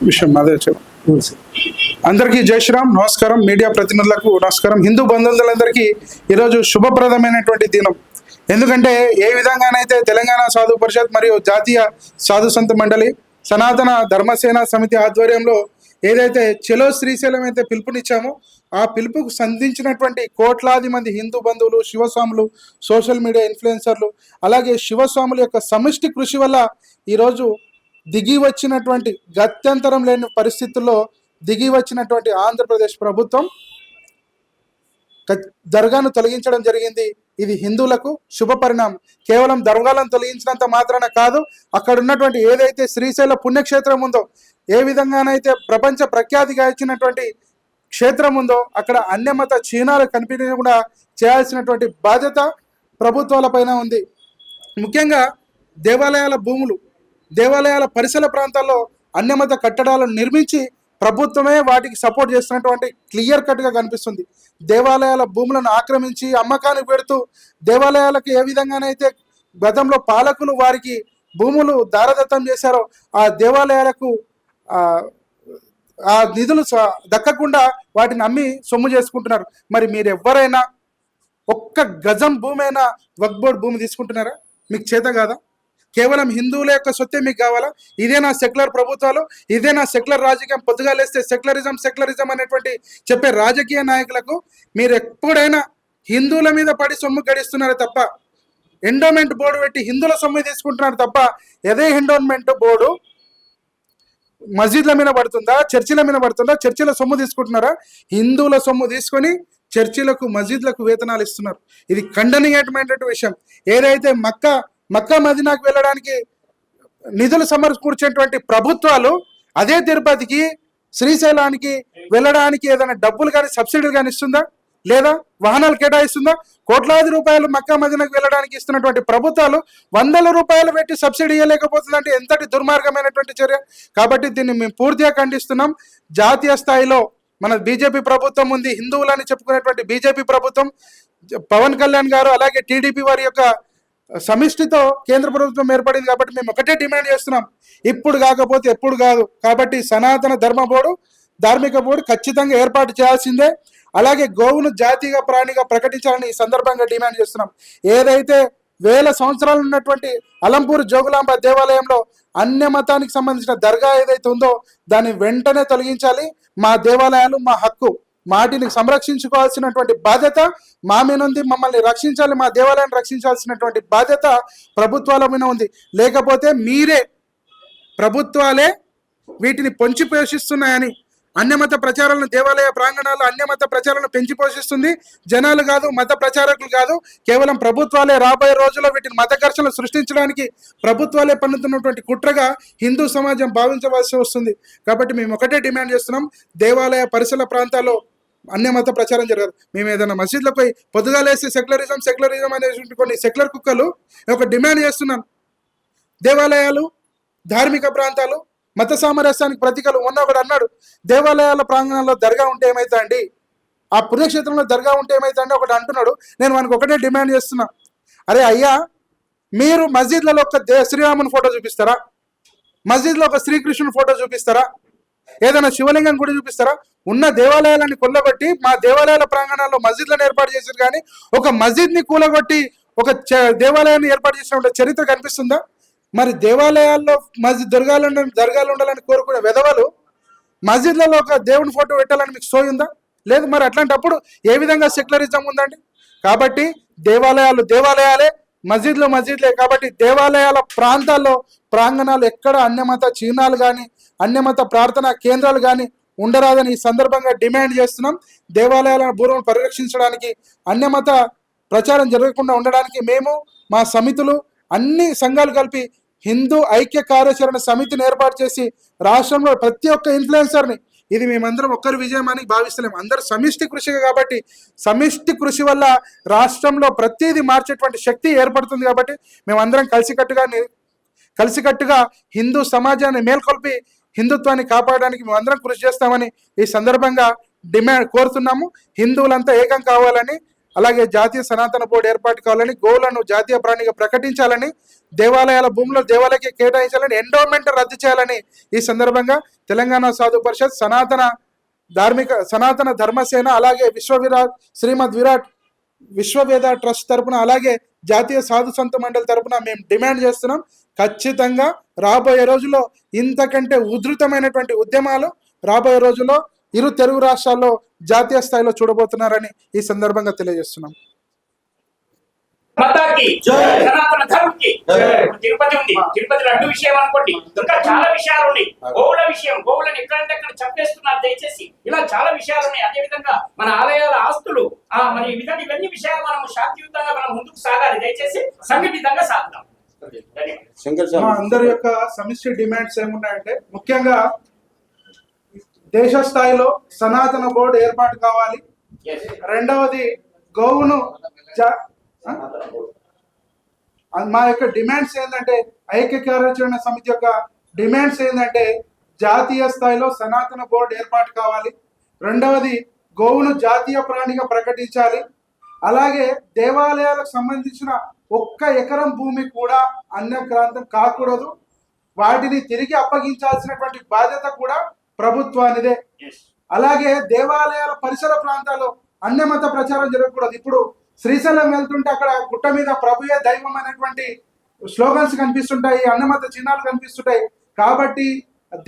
విషయం అదే చెప్పు. అందరికీ జై శ్రీరామ్. నమస్కారం. మీడియా ప్రతినిధులకు నమస్కారం. హిందూ బంధువులందరికీ ఈరోజు శుభప్రదమైనటువంటి దినం. ఎందుకంటే ఏ విధంగానైతే తెలంగాణ సాధు పరిషత్ మరియు జాతీయ సాధు సంత మండలి సనాతన ధర్మసేన సమితి ఆధ్వర్యంలో ఏదైతే చలో శ్రీశైలం అయితే పిలుపునిచ్చామో ఆ పిలుపుకు సంధించినటువంటి కోట్లాది మంది హిందూ బంధువులు, శివస్వాములు, సోషల్ మీడియా ఇన్ఫ్లుయెన్సర్లు, అలాగే శివస్వాముల యొక్క సమిష్టి కృషి వల్ల ఈరోజు దిగి వచ్చినటువంటి గత్యంతరం లేని పరిస్థితుల్లో దిగి వచ్చినటువంటి ఆంధ్రప్రదేశ్ ప్రభుత్వం దర్గాను తొలగించడం జరిగింది. ఇది హిందువులకు శుభ పరిణామం. కేవలం దర్గాలను తొలగించినంత మాత్రాన కాదు, అక్కడ ఉన్నటువంటి ఏదైతే శ్రీశైల పుణ్యక్షేత్రం ఉందో, ఏ విధంగానైతే ప్రపంచ ప్రఖ్యాతిగా ఇచ్చినటువంటి క్షేత్రం ఉందో అక్కడ అన్యమత చీనాలు కనిపించకుండా చేయాల్సినటువంటి బాధ్యత ప్రభుత్వాల పైన ఉంది. ముఖ్యంగా దేవాలయాల భూములు, దేవాలయాల పరిసర ప్రాంతాల్లో అన్యమత కట్టడాలను నిర్మించి ప్రభుత్వమే వాటికి సపోర్ట్ చేస్తున్నటువంటి క్లియర్ కట్గా కనిపిస్తుంది. దేవాలయాల భూములను ఆక్రమించి అమ్మకానికి పెడుతూ దేవాలయాలకు ఏ విధంగానైతే గతంలో పాలకులు వారికి భూములు దారదత్తం చేశారో ఆ దేవాలయాలకు ఆ నిధులు దక్కకుండా వాటిని అమ్మి సొమ్ము చేసుకుంటున్నారు. మరి మీరు ఎవరైనా ఒక్క గజం భూమి అయినా వక్ఫ్ బోర్డు భూమి తీసుకుంటున్నారా? మీకు చేత కాదా? కేవలం హిందువుల యొక్క సొత్తే మీకు కావాలా? ఇదేనా సెక్యులర్ ప్రభుత్వాలు? ఇదేనా సెక్యులర్ రాజకీయం? పొద్దుగా లేస్తే సెక్యులరిజం అనేటువంటి చెప్పే రాజకీయ నాయకులకు మీరు ఎప్పుడైనా హిందువుల మీద పడి సొమ్ము గడిస్తున్నారు తప్ప, ఎండోమెంట్ బోర్డు పెట్టి హిందువుల సొమ్ము తీసుకుంటున్నారు తప్ప, అదే ఎండోమెంట్ బోర్డు మసీద్ల మీద పడుతుందా, చర్చిల మీద పడుతుందా? చర్చిల సొమ్ము తీసుకుంటున్నారా? హిందువుల సొమ్ము తీసుకొని చర్చిలకు, మసీద్లకు వేతనాలు ఇస్తున్నారు. ఇది ఖండనీయమైనటువంటి విషయం. ఏదైతే మక్కా మదీనాకు వెళ్ళడానికి నిధులు సమకూర్చేటువంటి ప్రభుత్వాలు అదే తిరుపతికి, శ్రీశైలానికి వెళ్ళడానికి ఏదైనా డబ్బులు కానీ సబ్సిడీలు కానీ ఇస్తుందా? లేదా వాహనాలు కేటాయిస్తుందా? కోట్లాది రూపాయలు మక్కా మదీనాకు వెళ్ళడానికి ఇస్తున్నటువంటి ప్రభుత్వాలు 100 రూపాయలు పెట్టి సబ్సిడీ ఇవ్వలేకపోతుందంటే ఎంతటి దుర్మార్గమైనటువంటి చర్య. కాబట్టి దీన్ని మేము పూర్తిగా ఖండిస్తున్నాం. జాతీయ స్థాయిలో మన బీజేపీ ప్రభుత్వం ఉంది, హిందువులని చెప్పుకునేటువంటి బీజేపీ ప్రభుత్వం, పవన్ కళ్యాణ్ గారు అలాగే టీడీపీ వారి యొక్క సమిష్టితో కేంద్ర ప్రభుత్వం ఏర్పడింది. కాబట్టి మేము ఒకటే డిమాండ్ చేస్తున్నాం, ఇప్పుడు కాకపోతే ఎప్పుడు కాదు. కాబట్టి సనాతన ధర్మ బోర్డు, ధార్మిక బోర్డు ఖచ్చితంగా ఏర్పాటు చేయాల్సిందే. అలాగే గోవును జాతీయ ప్రాణిగా ప్రకటించాలని ఈ సందర్భంగా డిమాండ్ చేస్తున్నాం. ఏదైతే 1000 సంవత్సరాలు ఉన్నటువంటి అలంపూర్ జోగులాంబ దేవాలయంలో అన్య మతానికి సంబంధించిన దర్గా ఏదైతే ఉందో దాన్ని వెంటనే తొలగించాలి. మా దేవాలయాలు మా హక్కు, వాటిని సంరక్షించుకోవాల్సినటువంటి బాధ్యత మా మీద ఉంది. మమ్మల్ని రక్షించాలి, మా దేవాలయాన్ని రక్షించాల్సినటువంటి బాధ్యత ప్రభుత్వాల మీద ఉంది. లేకపోతే మీరే ప్రభుత్వాలే వీటిని పొంచి పోషిస్తున్నాయని అన్యమత ప్రచారాలను, దేవాలయ ప్రాంగణాలు అన్యమత ప్రచారాలను పెంచి పోషిస్తుంది. జనాలు కాదు, మత ప్రచారకులు కాదు, కేవలం ప్రభుత్వాలే. రాబోయే రోజుల్లో వీటిని మత ఘర్షణలు సృష్టించడానికి ప్రభుత్వాలే పన్నుతున్నటువంటి కుట్రగా హిందూ సమాజం భావించవలసి వస్తుంది. కాబట్టి మేము ఒకటే డిమాండ్ చేస్తున్నాం, దేవాలయ పరిసర ప్రాంతాల్లో అన్యమత ప్రచారం జరగదు. మేము ఏదైనా మసీద్లకు పోయి పొద్దుగాలేస్తే సెక్యులరిజం అనేటువంటి కొన్ని సెక్యులర్ కుక్కలు ఒక డిమాండ్ చేస్తున్నాం. దేవాలయాలు, ధార్మిక ప్రాంతాలు మత సామరస్యానికి ప్రతీకలు. మొన్న ఒకడు అన్నాడు, దేవాలయాల ప్రాంగణంలో దర్గా ఉంటే ఏమైతా అండి, ఆ పుణ్యక్షేత్రంలో దర్గా ఉంటే ఏమైతా అండి ఒకటి అంటున్నాడు. నేను మనకు ఒకటే డిమాండ్ చేస్తున్నా, అరే అయ్యా, మీరు మస్జిద్లలో ఒక శ్రీరాముని ఫోటో చూపిస్తారా? మస్జిద్లో ఒక శ్రీకృష్ణుని ఫోటో చూపిస్తారా? ఏదైనా శివలింగం గుడి చూపిస్తారా? ఉన్న దేవాలయాలని కొల్లగొట్టి మా దేవాలయాల ప్రాంగణాల్లో మస్జిద్లను ఏర్పాటు చేశారు, కానీ ఒక మస్జిద్ని కూలగొట్టి ఒక దేవాలయాన్ని ఏర్పాటు చేసిన చరిత్ర కనిపిస్తుందా? మరి దేవాలయాల్లో దర్గాలు ఉండాలని కోరుకునే వెధవలు మస్జిద్లలో ఒక దేవుని ఫోటో పెట్టాలని మీకు సోయుందా? లేదు. మరి అట్లాంటప్పుడు ఏ విధంగా సెక్యులరిజం ఉందండి? కాబట్టి దేవాలయాలు దేవాలయాలే, మస్జిద్లే కాబట్టి దేవాలయాల ప్రాంతాల్లో ప్రాంగణాలు ఎక్కడ అన్యమత చిహ్నాలు కానీ అన్యమత ప్రార్థనా కేంద్రాలు కానీ ఉండరాదని ఈ సందర్భంగా డిమాండ్ చేస్తున్నాం. దేవాలయాల భూములను పరిరక్షించడానికి అన్యమత ప్రచారం జరగకుండా ఉండడానికి మేము మా సమితులు అన్ని సంఘాలు కలిపి హిందూ ఐక్య కార్యాచరణ సమితిని ఏర్పాటు చేసి రాష్ట్రంలో ప్రతి ఒక్క ఇన్ఫ్లుయెన్సర్ని, ఇది మేమందరం ఒక్కరి విజయం అని భావిస్తలేము, అందరు సమిష్టి కృషిగా, కాబట్టి సమిష్టి కృషి వల్ల రాష్ట్రంలో ప్రతిదీ మార్చేటువంటి శక్తి ఏర్పడుతుంది. కాబట్టి మేమందరం కలిసికట్టుగా హిందూ సమాజాన్ని మేల్కొల్పి హిందుత్వాన్ని కాపాడడానికి మేమందరం కృషి చేస్తామని ఈ సందర్భంగా కోరుతున్నాము. హిందువులంతా ఏకం కావాలని, అలాగే జాతీయ సనాతన బోర్డు ఏర్పాటు కావాలని, గోవులను జాతీయ ప్రాణిగా ప్రకటించాలని, దేవాలయాల భూములు దేవాలయకి కేటాయించాలని, ఎండోమెంట్ రద్దు చేయాలని ఈ సందర్భంగా తెలంగాణ సాధు పరిషత్, సనాతన ధర్మసేన, అలాగే శ్రీమద్ విరాట్ విశ్వవేద ట్రస్ట్ తరపున, అలాగే జాతీయ సాధు సంత మండలి తరపున మేము డిమాండ్ చేస్తున్నాం. ఖచ్చితంగా రాబోయే రోజుల్లో ఇంతకంటే ఉధృతమైనటువంటి ఉద్యమాలు రాబోయే రోజుల్లో ఇరు తెలుగు రాష్ట్రాల్లో జాతీయ స్థాయిలో చూడబోతున్నారని ఈ సందర్భంగా తెలియజేస్తున్నాం. మతాకి సనాతన ధర్మకి తిరుపతి ఉంది, తిరుపతి లడ్డు విషయం అనుకోండి, ఇంకా చాలా విషయాలు ఉన్నాయి. గోవుల విషయం, గోవులను ఎక్కడంటే అక్కడ చంపేస్తున్నారు దయచేసి, ఇలా చాలా విషయాలు ఉన్నాయి. అదే విధంగా మన ఆలయాల ఆస్తులు, మరి ఈ విధంగా ఇవన్నీ విషయాలు మనం శాంతియుతంగా మనం ముందుకు సాగాలి. దయచేసి సంఘటితంగా సాగుతాం. మా అందరి యొక్క సమిష్టి డిమాండ్స్ ఏమున్నాయంటే, ముఖ్యంగా దేశ స్థాయిలో సనాతన బోర్డు ఏర్పాటు కావాలి. రెండవది గోవును మా యొక్క డిమాండ్స్ ఏంటంటే, ఐక్య కార్యాచరణ సమితి యొక్క డిమాండ్స్ ఏంటంటే జాతీయ స్థాయిలో సనాతన బోర్డు ఏర్పాటు కావాలి. రెండవది గోవును జాతీయ ప్రాణిగా ప్రకటించాలి. అలాగే దేవాలయాలకు సంబంధించిన 1 ఎకరం భూమి కూడా అన్యక్రాంతం కాకూడదు. వాటిని తిరిగి అప్పగించాల్సినటువంటి బాధ్యత కూడా ప్రభుత్వానిదే. అలాగే దేవాలయాల పరిసర ప్రాంతాల్లో అన్యమత ప్రచారం జరగకూడదు. ఇప్పుడు శ్రీశైలం వెళ్తుంటే అక్కడ గుట్ట మీద ప్రభుయే దైవం అనేటువంటి స్లోగన్స్ కనిపిస్తుంటాయి, అన్యమత చిహ్నాలు కనిపిస్తుంటాయి. కాబట్టి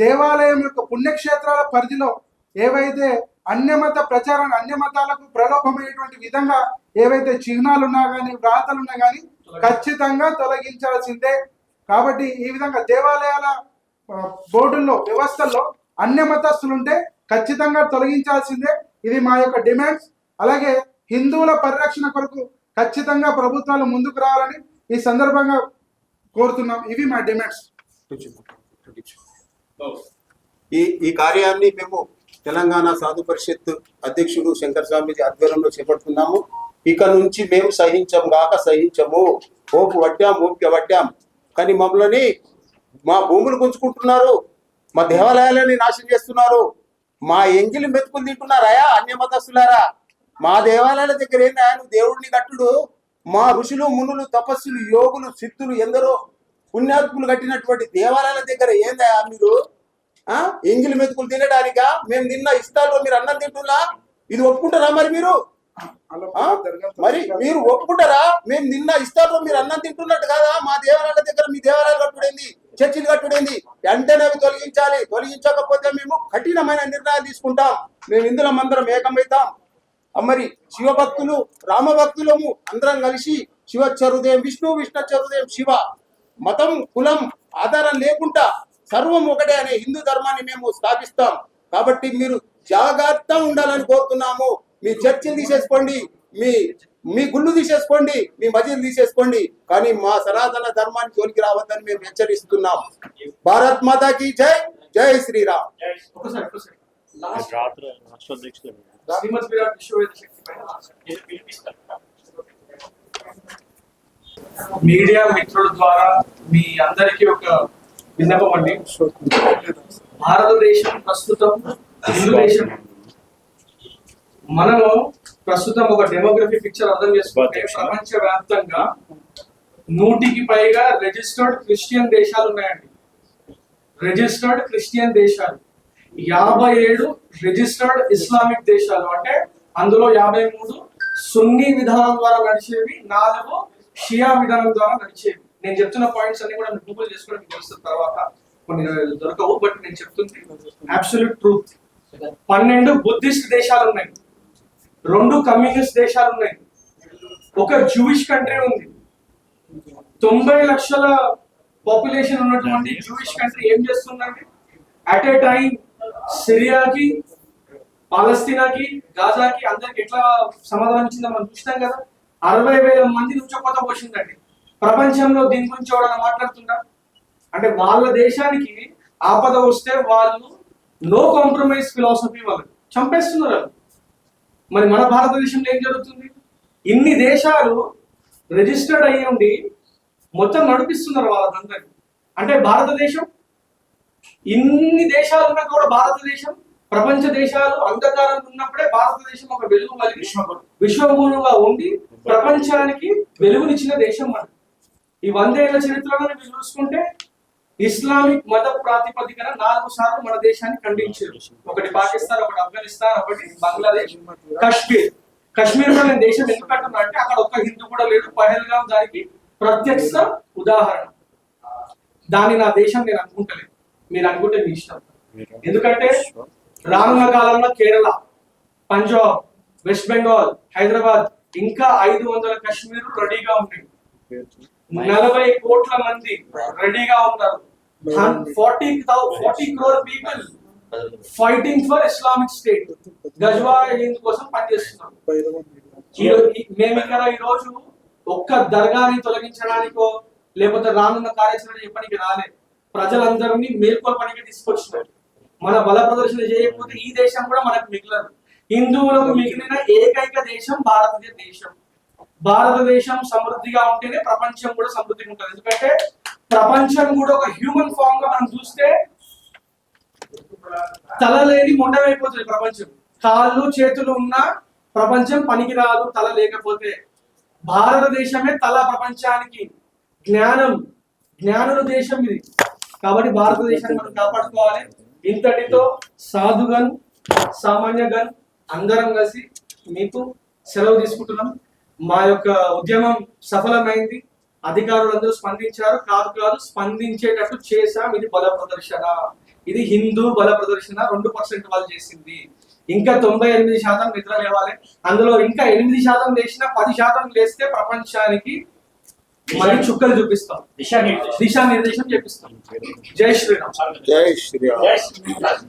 దేవాలయం యొక్క పుణ్యక్షేత్రాల పరిధిలో ఏవైతే అన్యమత ప్రచారం, అన్యమతాలకు ప్రలోభమయ్యేటువంటి విధంగా ఏవైతే చిహ్నాలు ఉన్నా కానీ, వ్రాతలు ఉన్నా కానీ ఖచ్చితంగా తొలగించాల్సిందే. కాబట్టి ఈ విధంగా దేవాలయాల బోర్డుల్లో, వ్యవస్థల్లో అన్యమతస్తులుంటే ఖచ్చితంగా తొలగించాల్సిందే. ఇది మా యొక్క డిమాండ్స్. అలాగే హిందువుల పరిరక్షణ కొరకు ఖచ్చితంగా ప్రభుత్వాలు ముందుకు రావాలని ఈ సందర్భంగా కోరుతున్నాం. ఇవి మా డిమాండ్స్. ఈ కార్యాన్ని మేము తెలంగాణ సాధు పరిషత్ అధ్యక్షుడు శంకర్ స్వామీజీ ఆధ్వర్యంలో చేపడుతున్నాము. ఇక నుంచి మేము సహించము. ఓపు పట్టాం, ఓపిక పట్టాం, కానీ మమ్మల్ని మా భూములు గుంజుకుంటున్నారు, మా దేవాలయాలని నాశనం చేస్తున్నారు, మా ఎంగిలి మెతుకులు తింటున్నారా అన్యమతస్తులారా. మా దేవాలయాల దగ్గర ఏందా నువ్వు దేవుడిని కట్టుడు? మా ఋషులు, మునులు, తపస్సులు, యోగులు, సిద్ధులు, ఎందరో పుణ్యాత్ములు కట్టినటువంటి దేవాలయాల దగ్గర ఏందా మీరు ఎంగిలి మెతుకులు తినడానికా? మేము తిన్న ఇస్తాల్లో మీరు అన్నం తింటున్నా? ఇది ఒప్పుకుంటారా? మరి మీరు ఒప్పుకుంటారా? మేము నిన్న ఇస్తాల్లో మీరు అన్నం తింటున్నట్టు కదా? మా దేవాలయాల దగ్గర మీ దేవాలయాలు కట్టుడేంది, చర్చిలు కట్టుడేంది? వెంటనే అవి తొలగించాలి. తొలగించకపోతే మేము కఠినమైన నిర్ణయాలు తీసుకుంటాం. మేము ఇందులో అందరం ఏకమవుతాం. మరి శివభక్తులు, రామభక్తులము అందరం కలిసి శివచ్చరుదేం విష్ణు, విష్ణుచ్చరుదేం శివ, మతం, కులం ఆధారం లేకుండా సర్వం ఒకటే అనే హిందూ ధర్మాన్ని మేము స్థాపిస్తాం. కాబట్టి మీరు జాగ్రత్తగా ఉండాలని కోరుతున్నాము. మీ చర్చిలు తీసేసుకోండి, మీ గుళ్ళు తీసేసుకోండి, మీ మసీదులు తీసేసుకోండి, కానీ మా సనాతన ధర్మాన్ని జోలికి రావద్దని మేము హెచ్చరిస్తున్నాం. భారత్ మాతాకి జై, జై శ్రీరామ్. మీడియా మిత్రుల ద్వారా మీ అందరికీ ఒక విన్నపం అండి. భారతదేశం ప్రస్తుతం హిందూ దేశం. మనము ప్రస్తుతం ఒక డెమోగ్రఫీ పిక్చర్ అర్థం చేసుకుంటే ప్రపంచ వ్యాప్తంగా 100కి పైగా రిజిస్టర్డ్ క్రిస్టియన్ దేశాలు ఉన్నాయండి. రిజిస్టర్డ్ క్రిస్టియన్ దేశాలు, 57 రిజిస్టర్డ్ ఇస్లామిక్ దేశాలు. అంటే అందులో 53 సున్నీ విధానం ద్వారా నడిచేవి, 4 షియా విధానం ద్వారా నడిచేవి. నేను చెప్తున్న పాయింట్స్ అన్ని కూడా గూగుల్ చేసుకోవడం తెలుస్తుంది, తర్వాత కొన్ని దొరకవు, బట్ నేను చెప్తుంది అబ్సల్యూట్ ట్రూత్. 12 బుద్ధిస్ట్ దేశాలు ఉన్నాయి, 2 కమ్యూనిస్ట్ దేశాలు ఉన్నాయి, 1 జూయిష్ కంట్రీ ఉంది, 90 లక్షల పాపులేషన్ ఉన్నటువంటి జూయిష్ కంట్రీ ఏం చేస్తుందండి? అట్ ఏ టైం సిరియాకి, పాలస్తీనాకి, గాజాకి అందరికి ఎట్లా సమాధానం ఇచ్చిందో మనం చూసినాం కదా. 60,000 మంది నుంచోపోత పోసిందండి. ప్రపంచంలో దీని గురించి ఎవరైనా మాట్లాడుతుందా? అంటే వాళ్ళ దేశానికి ఆపద వస్తే వాళ్ళు నో కాంప్రమైజ్ ఫిలాసఫీ వాళ్ళు చంపేస్తున్నారు వాళ్ళు. మరి మన భారతదేశంలో ఏం జరుగుతుంది? ఇన్ని దేశాలు రిజిస్టర్డ్ అయ్యి ఉండి మొత్తం నడిపిస్తున్నారు వాళ్ళందరినీ. అంటే భారతదేశం ఇన్ని దేశాలు ఉన్నా కూడా భారతదేశం ప్రపంచ దేశాలు అంధకారంలో ఉన్నప్పుడే భారతదేశం ఒక వెలుగు కలిగి విశ్వగురువుగా ఉండి ప్రపంచానికి వెలుగునిచ్చిన దేశం మనది. ఈ 100 ఏళ్ల చరిత్రలో మీరు చూసుకుంటే ఇస్లామిక్ మత ప్రాతిపదికన 4 సార్లు మన దేశాన్ని ఖండించారు. ఒకటి పాకిస్తాన్, ఒకటి ఆఫ్ఘనిస్తాన్, ఒకటి బంగ్లాదేశ్, కశ్మీర్ లో నేను దేశం ఎందుకు అంటున్నా అంటే అక్కడ ఒక్క హిందూ కూడా లేడు. పహల్గాం దానికి ప్రత్యక్ష ఉదాహరణ. దాన్ని నా దేశం నేను అనుకుంటలేదు, మీరు అనుకుంటే మీ ఇష్టం. ఎందుకంటే రానున్న కాలంలో కేరళ, పంజాబ్, వెస్ట్ బెంగాల్, హైదరాబాద్ ఇంకా 500 కశ్మీర్లు రెడీగా ఉన్నాయి. 40 కోట్ల మంది రెడీగా ఉన్నారు. 40 crore people fighting for Islamic State, గజ్వాయ్ హింద్ కోసం పనిచేస్తున్నాం. మేము ఇక్కడ ఈ రోజు ఒక్క దర్గాని తొలగించడానికో లేకపోతే రానున్న కార్యాచరణ చెప్పడానికి రాలే. ప్రజలందరినీ మేల్కొల్పడానికి తీసుకొచ్చినారు. మన బల ప్రదర్శన చేయకపోతే ఈ దేశం కూడా మనకు మిగిలదు. హిందువులకు మిగిలిన ఏకైక దేశం భారతదేశం. భారతదేశం సమృద్ధిగా ఉంటేనే ప్రపంచం కూడా సమృద్ధిగా ఉంటుంది. ఎందుకంటే ప్రపంచం కూడా ఒక హ్యూమన్ ఫామ్ గా మనం చూస్తే తల లేని మొండమైపోతుంది ప్రపంచం. కాళ్ళు చేతులు ఉన్న ప్రపంచం పనికిరాదు తల లేకపోతే. భారతదేశమే తల ప్రపంచానికి. జ్ఞానుల దేశం ఇది. కాబట్టి భారతదేశాన్ని మనం కాపాడుకోవాలి. ఇంతటితో సాధుగన్, సామాన్యగన్ అందరం కలిసి మీకు సెలవు తీసుకుంటున్నాం. మా యొక్క ఉద్యమం సఫలమైంది. అధికారులందరూ స్పందించారు. కాదు స్పందించేటట్టు చేశాం. ఇది బల ప్రదర్శన, ఇది హిందూ బల ప్రదర్శన. 2% వాళ్ళు చేసింది. ఇంకా 98% నిద్ర లేవాలి. అందులో ఇంకా 8% లేచినా 10% లేస్తే ప్రపంచానికి మరి చుక్కలు చూపిస్తాం, దిశానిర్దేశం చేపిస్తాం. జై శ్రీరామ్. జై శ్రీరామ్.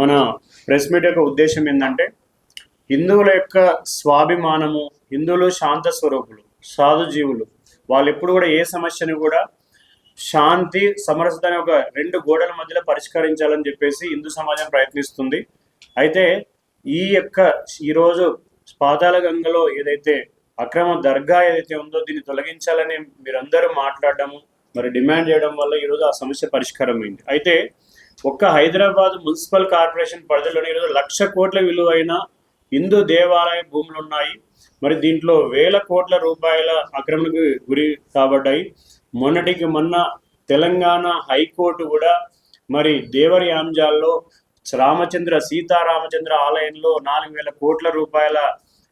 మన ప్రెస్ మీట్ యొక్క ఉద్దేశం ఏంటంటే హిందువుల యొక్క స్వాభిమానము, హిందువులు శాంత స్వరూపులు, సాధు జీవులు. వాళ్ళు ఎప్పుడు కూడా ఏ సమస్యను కూడా శాంతి, సమరసత అనే ఒక 2 గోడల మధ్యలో పరిష్కరించాలని చెప్పేసి హిందూ సమాజం ప్రయత్నిస్తుంది. అయితే ఈరోజు పాతాళ గంగలో ఏదైతే అక్రమ దర్గా ఏదైతే ఉందో దీన్ని తొలగించాలని మీరందరూ మాట్లాడడము, మరి డిమాండ్ చేయడం వల్ల ఈరోజు ఆ సమస్య పరిష్కారం అయింది. అయితే ఒక్క హైదరాబాద్ మున్సిపల్ కార్పొరేషన్ పరిధిలోని ఈరోజు 1,00,000 కోట్ల విలువైన హిందూ దేవాలయ భూములు ఉన్నాయి. మరి దీంట్లో 1,000 కోట్ల రూపాయల ఆక్రమణకు గురి కాబడ్డాయి. మొన్నటికి మొన్న తెలంగాణ హైకోర్టు కూడా మరి దేవరి యాంజాల్లో సీతారామచంద్ర ఆలయంలో 4,000 కోట్ల రూపాయల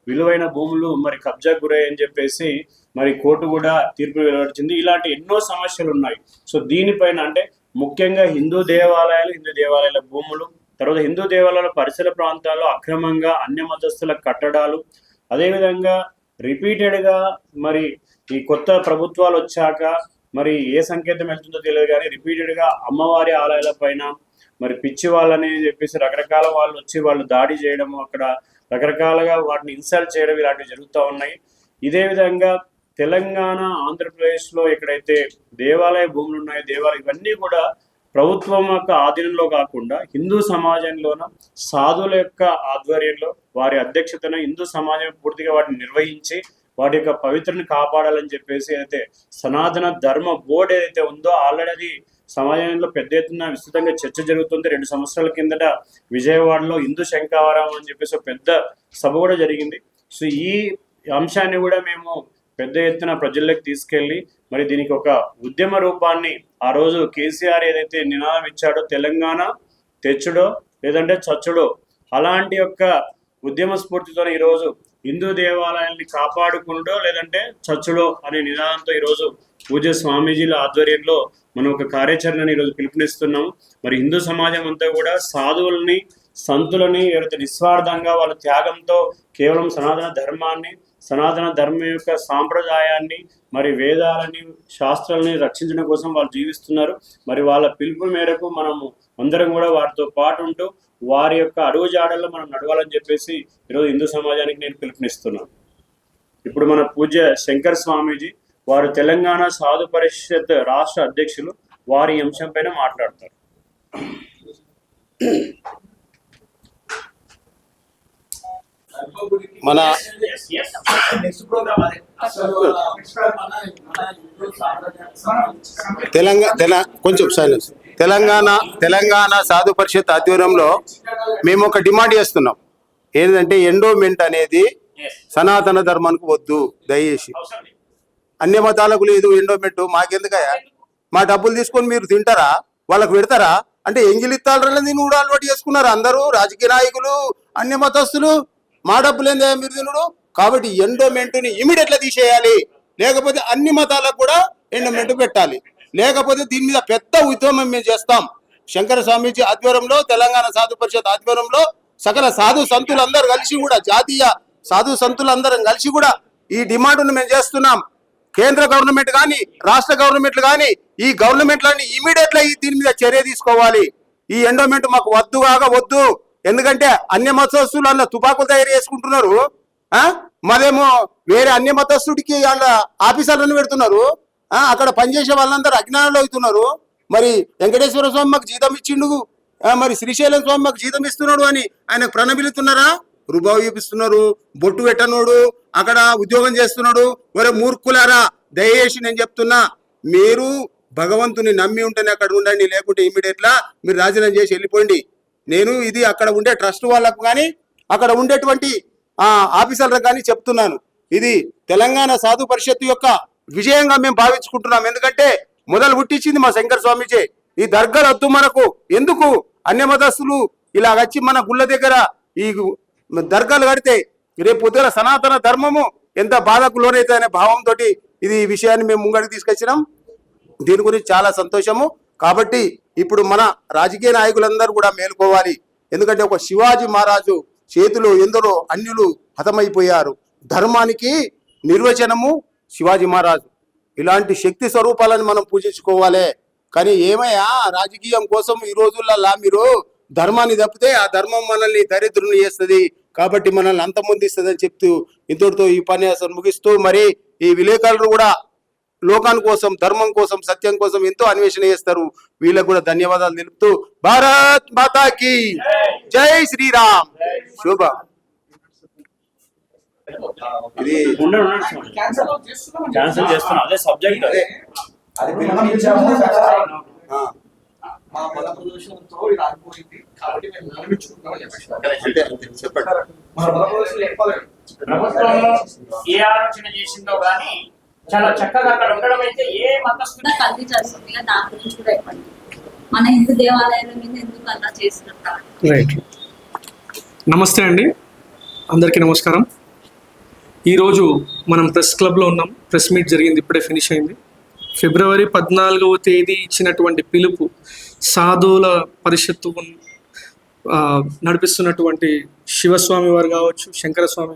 విలువైన భూములు మరి కబ్జా గురయ్యని చెప్పేసి మరి కోర్టు కూడా తీర్పు వెలువరించింది. ఇలాంటి ఎన్నో సమస్యలు ఉన్నాయి. సో దీనిపైన అంటే ముఖ్యంగా హిందూ దేవాలయాల భూములు, తర్వాత హిందూ దేవాలయాల పరిసర ప్రాంతాల్లో అక్రమంగా అన్య మతస్థుల కట్టడాలు, అదేవిధంగా రిపీటెడ్గా మరి ఈ కొత్త ప్రభుత్వాలు వచ్చాక మరి ఏ సంకేతం వెళ్తుందో తెలియదు కానీ రిపీటెడ్గా అమ్మవారి ఆలయాల పైన మరి పిచ్చి వాళ్ళని చెప్పేసి రకరకాల వాళ్ళు వచ్చి వాళ్ళు దాడి చేయడము, అక్కడ రకరకాలుగా వాటిని ఇన్సల్ట్ చేయడం ఇలాంటివి జరుగుతూ ఉన్నాయి. ఇదే విధంగా తెలంగాణ, ఆంధ్రప్రదేశ్లో ఎక్కడైతే దేవాలయ భూములు ఉన్నాయో దేవాలయం ఇవన్నీ కూడా ప్రభుత్వం యొక్క ఆధీనంలో కాకుండా హిందూ సమాజంలోన సాధువుల యొక్క ఆధ్వర్యంలో వారి అధ్యక్షతన హిందూ సమాజం పూర్తిగా వాటిని నిర్వహించి వాటి యొక్క పవిత్రని కాపాడాలని చెప్పేసి అయితే సనాతన ధర్మ బోర్డు ఏదైతే ఉందో ఆల్రెడీ సమాజంలో పెద్ద ఎత్తున విస్తృతంగా చర్చ జరుగుతుంది. 2 సంవత్సరాల కిందట విజయవాడలో హిందూ శంఖావరం అని చెప్పేసి పెద్ద సభ కూడా జరిగింది. సో ఈ అంశాన్ని కూడా మేము పెద్ద ఎత్తున ప్రజల్లోకి తీసుకెళ్ళి మరి దీనికి ఒక ఉద్యమ రూపాన్ని ఆ రోజు కేసీఆర్ ఏదైతే నినాదం ఇచ్చాడో తెలంగాణ తెచ్చుడో లేదంటే చచ్చుడో అలాంటి యొక్క ఉద్యమ స్ఫూర్తితో ఈరోజు హిందూ దేవాలయాల్ని కాపాడుకుండో లేదంటే చచ్చుడో అనే నినాదంతో ఈరోజు పూజ్య స్వామీజీల ఆధ్వర్యంలో మనం ఒక కార్యాచరణని ఈరోజు పిలుపునిస్తున్నాము. మరి హిందూ సమాజం అంతా కూడా సాధువుల్ని, సంతులని ఎవరైతే నిస్వార్థంగా వాళ్ళ త్యాగంతో కేవలం సనాతన ధర్మాన్ని, సనాతన ధర్మం యొక్క సాంప్రదాయాన్ని మరి వేదాలని శాస్త్రాలని రక్షించడం కోసం వాళ్ళు జీవిస్తున్నారు. మరి వాళ్ళ పిలుపు మేరకు మనము అందరం కూడా వారితో పాటు ఉంటూ వారి యొక్క అడుగుజాడల్లో మనం నడవాలని చెప్పేసి ఈరోజు హిందూ సమాజానికి నేను పిలుపునిస్తున్నాను. ఇప్పుడు మన పూజ్య శంకర్ స్వామీజీ వారు తెలంగాణ సాధు పరిషత్ రాష్ట్ర అధ్యక్షులు, వారి అంశం పైన మాట్లాడతారు. మన కొంచెం సైలెన్స్. తెలంగాణ సాధు పరిషత్ ఆధ్వర్యంలో మేము ఒక డిమాండ్ చేస్తున్నాం. ఏంటంటే ఎండోమెంట్ అనేది సనాతన ధర్మానికి వద్దు, దయచేసి. అన్య మతాలకు లేదు ఎండోమెంట్, మాకెందుకయ్యా? మా డబ్బులు తీసుకొని మీరు తింటారా, వాళ్ళకు పెడతారా? అంటే ఎంగిలిత్తాలని కూడా అలవాటు చేసుకున్నారు అందరూ, రాజకీయ నాయకులు, అన్య మతస్థులు. మా డబ్బులు ఏందా మీరు తినడు? కాబట్టి ఎండోమెంట్ని ఇమీడియట్గా తీసేయాలి, లేకపోతే అన్ని మతాలకు కూడా ఎండోమెంట్ పెట్టాలి. లేకపోతే దీని మీద పెద్ద ఉద్యమం మేము చేస్తాం. శంకర స్వామీజీ ఆధ్వర్యంలో, తెలంగాణ సాధు పరిషత్ ఆధ్వర్యంలో సకల సాధు సంతులందరూ కలిసి కూడా, జాతీయ సాధు సంతులందరం కలిసి కూడా ఈ డిమాండ్ను మేము చేస్తున్నాం. కేంద్ర గవర్నమెంట్ కానీ, రాష్ట్ర గవర్నమెంట్లు కానీ, ఈ గవర్నమెంట్లన్నీ ఇమీడియట్గా దీని మీద చర్య తీసుకోవాలి. ఈ ఎండోమెంట్ మాకు వద్దు. ఎందుకంటే అన్య మతస్థులు అందులో తుపాకులు తయారు చేసుకుంటున్నారు. మరేమో వేరే అన్య మతస్థుడికి వాళ్ళ ఆఫీసర్లను పెడుతున్నారు. అక్కడ పనిచేసే వాళ్ళందరూ అజ్ఞానంలో అవుతున్నారు. మరి వెంకటేశ్వర స్వామి మాకు జీతం ఇచ్చిండు, మరి శ్రీశైలం స్వామి మాకు జీతం ఇస్తున్నాడు అని ఆయనకు ప్రణబిలుతున్నారా? రుబావు చూపిస్తున్నారు. బొట్టు పెట్టనోడు అక్కడ ఉద్యోగం చేస్తున్నాడు. ఒరే మూర్ఖులారా, దయచేసి నేను చెప్తున్నా, మీరు భగవంతుని నమ్మి ఉంటేనే అక్కడ ఉండండి, లేకుంటే ఇమీడియట్లా మీరు రాజీనామా చేసి వెళ్ళిపోండి. నేను ఇది అక్కడ ఉండే ట్రస్ట్ వాళ్ళకు కానీ, అక్కడ ఉండేటువంటి ఆఫీసర్లకు కానీ చెప్తున్నాను. ఇది తెలంగాణ సాధు పరిషత్తు యొక్క విజయంగా మేము భావించుకుంటున్నాం. ఎందుకంటే మొదలు పుట్టించింది మా శంకర స్వామీజీ. ఈ దర్గాలు వద్దు మనకు, ఎందుకు? అన్య మతస్థులు ఇలా వచ్చి మన గుళ్ళ దగ్గర ఈ దర్గాలు కడితే రేపు పొద్దున సనాతన ధర్మము ఎంత బాధకు లోనైతే అనే భావంతో ఇది విషయాన్ని మేము ముంగడికి తీసుకొచ్చినాం. దీని గురించి చాలా సంతోషము. కాబట్టి ఇప్పుడు మన రాజకీయ నాయకులందరూ కూడా మేలుకోవాలి. ఎందుకంటే ఒక శివాజీ మహారాజు చేతిలో ఎందరో అన్యులు హతమైపోయారు. ధర్మానికి నిర్వచనము శివాజీ మహారాజు. ఇలాంటి శక్తి స్వరూపాలను మనం పూజించుకోవాలి. కానీ ఏమయ్యా, రాజకీయం కోసం ఈ రోజుల్లో మీరు ధర్మాన్ని తప్పితే ఆ ధర్మం మనల్ని దరిద్రుని చేస్తుంది, కాబట్టి మనల్ని అంతమొందిస్తుంది అని చెప్తూ ఇంతటితో ఈ ఉపన్యాసం ముగిస్తూ, మరి ఈ విలేకరులు కూడా లోకాని కోసం, ధర్మం కోసం, సత్యం కోసం ఎంతో అన్వేషణ చేస్తారు. వీళ్ళకు కూడా ధన్యవాదాలు తెలుపుతూ, భారత్ మాతాకి జై శ్రీరామ్. శుభ. ఇది క్యాన్సిల్ చేస్తున్నా, అదే సబ్జెక్ట్. మా బల ప్రదర్శనంతో ఇది ఆగిపోయింది, కాబట్టి మేము నిలబెట్టుకుంటామని చెప్పండి. మన బల ప్రదర్శన చెప్పలేదు. ప్రభుత్వంలో ఏ ఆలోచన చేసిందో గానీ చాలా చక్కగా అక్కడ ఉండడం అయితే ఏ మతస్థుడు కల్తీ చేస్తుంది. దాని గురించి కూడా చెప్పండి. మన హిందూ దేవాలయాల మీద ఎందుకు అలా చేస్తున్నారు? రైట్. నమస్తే అండి, అందరికీ నమస్కారం. ఈరోజు మనం ప్రెస్ క్లబ్లో ఉన్నాం. ప్రెస్ మీట్ జరిగింది, ఇప్పుడే ఫినిష్ అయింది. ఫిబ్రవరి 14వ తేదీ ఇచ్చినటువంటి పిలుపు సాధువుల పరిషత్తు నడిపిస్తున్నటువంటి శివస్వామి వారు కావచ్చు, శంకర స్వామి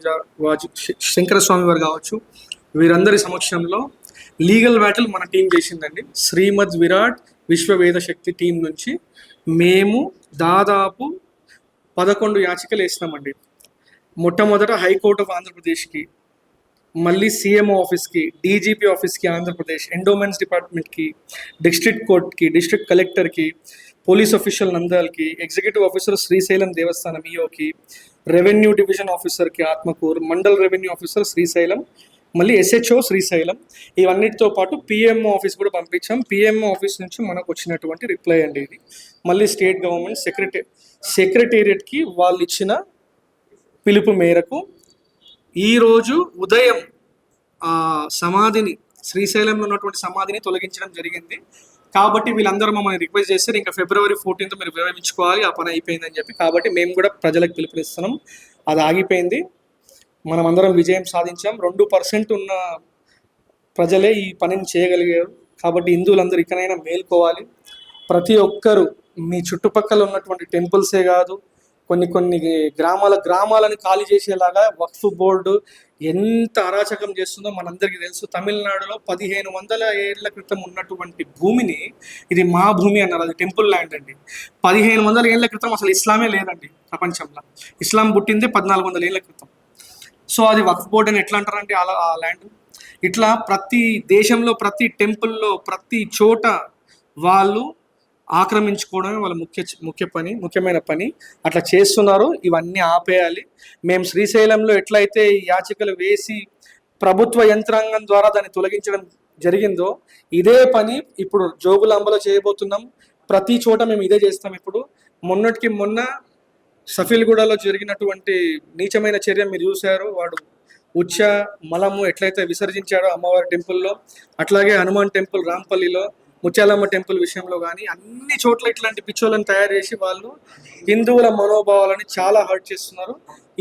వారు కావచ్చు, వీరందరి సమక్షంలో లీగల్ బ్యాటిల్ మన టీం చేసిందండి. శ్రీమద్ విరాట్ విశ్వవేద శక్తి టీం నుంచి మేము దాదాపు 11 యాచికలు వేసినామండి. మొట్టమొదట హైకోర్ట్ ఆఫ్ ఆంధ్రప్రదేశ్కి, మళ్ళీ సీఎంఓ ఆఫీస్కి, డీజీపీ ఆఫీస్కి ఆంధ్రప్రదేశ్, ఎండోమెంట్స్ డిపార్ట్మెంట్కి, డిస్ట్రిక్ట్ కోర్ట్కి, డిస్ట్రిక్ట్ కలెక్టర్కి, పోలీస్ ఆఫీషియల్ నంద్యాలకి, ఎగ్జిక్యూటివ్ ఆఫీసర్ శ్రీశైలం దేవస్థానం ఈఓకి, రెవెన్యూ డివిజన్ ఆఫీసర్కి ఆత్మకూరు, మండల్ రెవెన్యూ ఆఫీసర్ శ్రీశైలం, మళ్ళీ ఎస్హెచ్ఓ శ్రీశైలం, ఇవన్నిటితో పాటు పిఎంఓ ఆఫీస్ కూడా పంపించాం. పిఎంఓ ఆఫీస్ నుంచి మనకు వచ్చినటువంటి రిప్లై అండి ఇది. మళ్ళీ స్టేట్ గవర్నమెంట్ సెక్రటేరియట్కి వాళ్ళు ఇచ్చిన పిలుపు మేరకు ఈరోజు ఉదయం సమాధిని, శ్రీశైలంలో ఉన్నటువంటి సమాధిని తొలగించడం జరిగింది. కాబట్టి వీళ్ళందరూ మమ్మల్ని రిక్వెస్ట్ చేస్తారు, ఇంకా ఫిబ్రవరి 14th మీరు విరమించుకోవాలి, ఆ పని అయిపోయిందని చెప్పి. కాబట్టి మేము కూడా ప్రజలకు పిలుపునిస్తున్నాం. అది ఆగిపోయింది, మనం అందరం విజయం సాధించాం. 2% ఉన్న ప్రజలే ఈ పనిని చేయగలిగారు. కాబట్టి హిందువులందరూ ఇకనైనా మేల్కోవాలి. ప్రతి ఒక్కరూ మీ చుట్టుపక్కల ఉన్నటువంటి టెంపుల్సే కాదు, కొన్ని గ్రామాలను ఖాళీ చేసేలాగా వక్ఫ్ బోర్డు ఎంత అరాచకం చేస్తుందో మనందరికీ తెలుసు. తమిళనాడులో 1500 ఏళ్ల క్రితం ఉన్నటువంటి భూమిని ఇది మా భూమి అన్నారు. అది టెంపుల్ ల్యాండ్ అండి. 1500 ఏళ్ల క్రితం అసలు ఇస్లామే లేదండి ప్రపంచంలో. ఇస్లాం పుట్టింది 1400 ఏళ్ల క్రితం. సో అది వక్ఫ్ బోర్డు అని ఎట్లా అంటారంటే ఆ ల్యాండ్. ఇట్లా ప్రతి దేశంలో ప్రతి టెంపుల్లో ప్రతి చోట వాళ్ళు ఆక్రమించుకోవడమే వాళ్ళ ముఖ్యమైన పని. అట్లా చేస్తున్నారు. ఇవన్నీ ఆపేయాలి. మేము శ్రీశైలంలో ఎట్లయితే యాచికలు వేసి ప్రభుత్వ యంత్రాంగం ద్వారా దాన్ని తొలగించడం జరిగిందో ఇదే పని ఇప్పుడు జోగులాంబలో చేయబోతున్నాం. ప్రతి చోట మేము ఇదే చేస్తాం. ఇప్పుడు మొన్న సఫీల్గూడలో జరిగినటువంటి నీచమైన చర్య మీరు చూశారు. వాడు ఉచ్చ మలము ఎట్లయితే విసర్జించాడో అమ్మవారి టెంపుల్లో, అట్లాగే హనుమాన్ టెంపుల్ రాంపల్లిలో, ముత్యాలమ్మ టెంపుల్ విషయంలో కానీ అన్ని చోట్ల ఇట్లాంటి పిచ్చోళ్ళని తయారు చేసి వాళ్ళు హిందువుల మనోభావాలని చాలా హర్ట్ చేస్తున్నారు.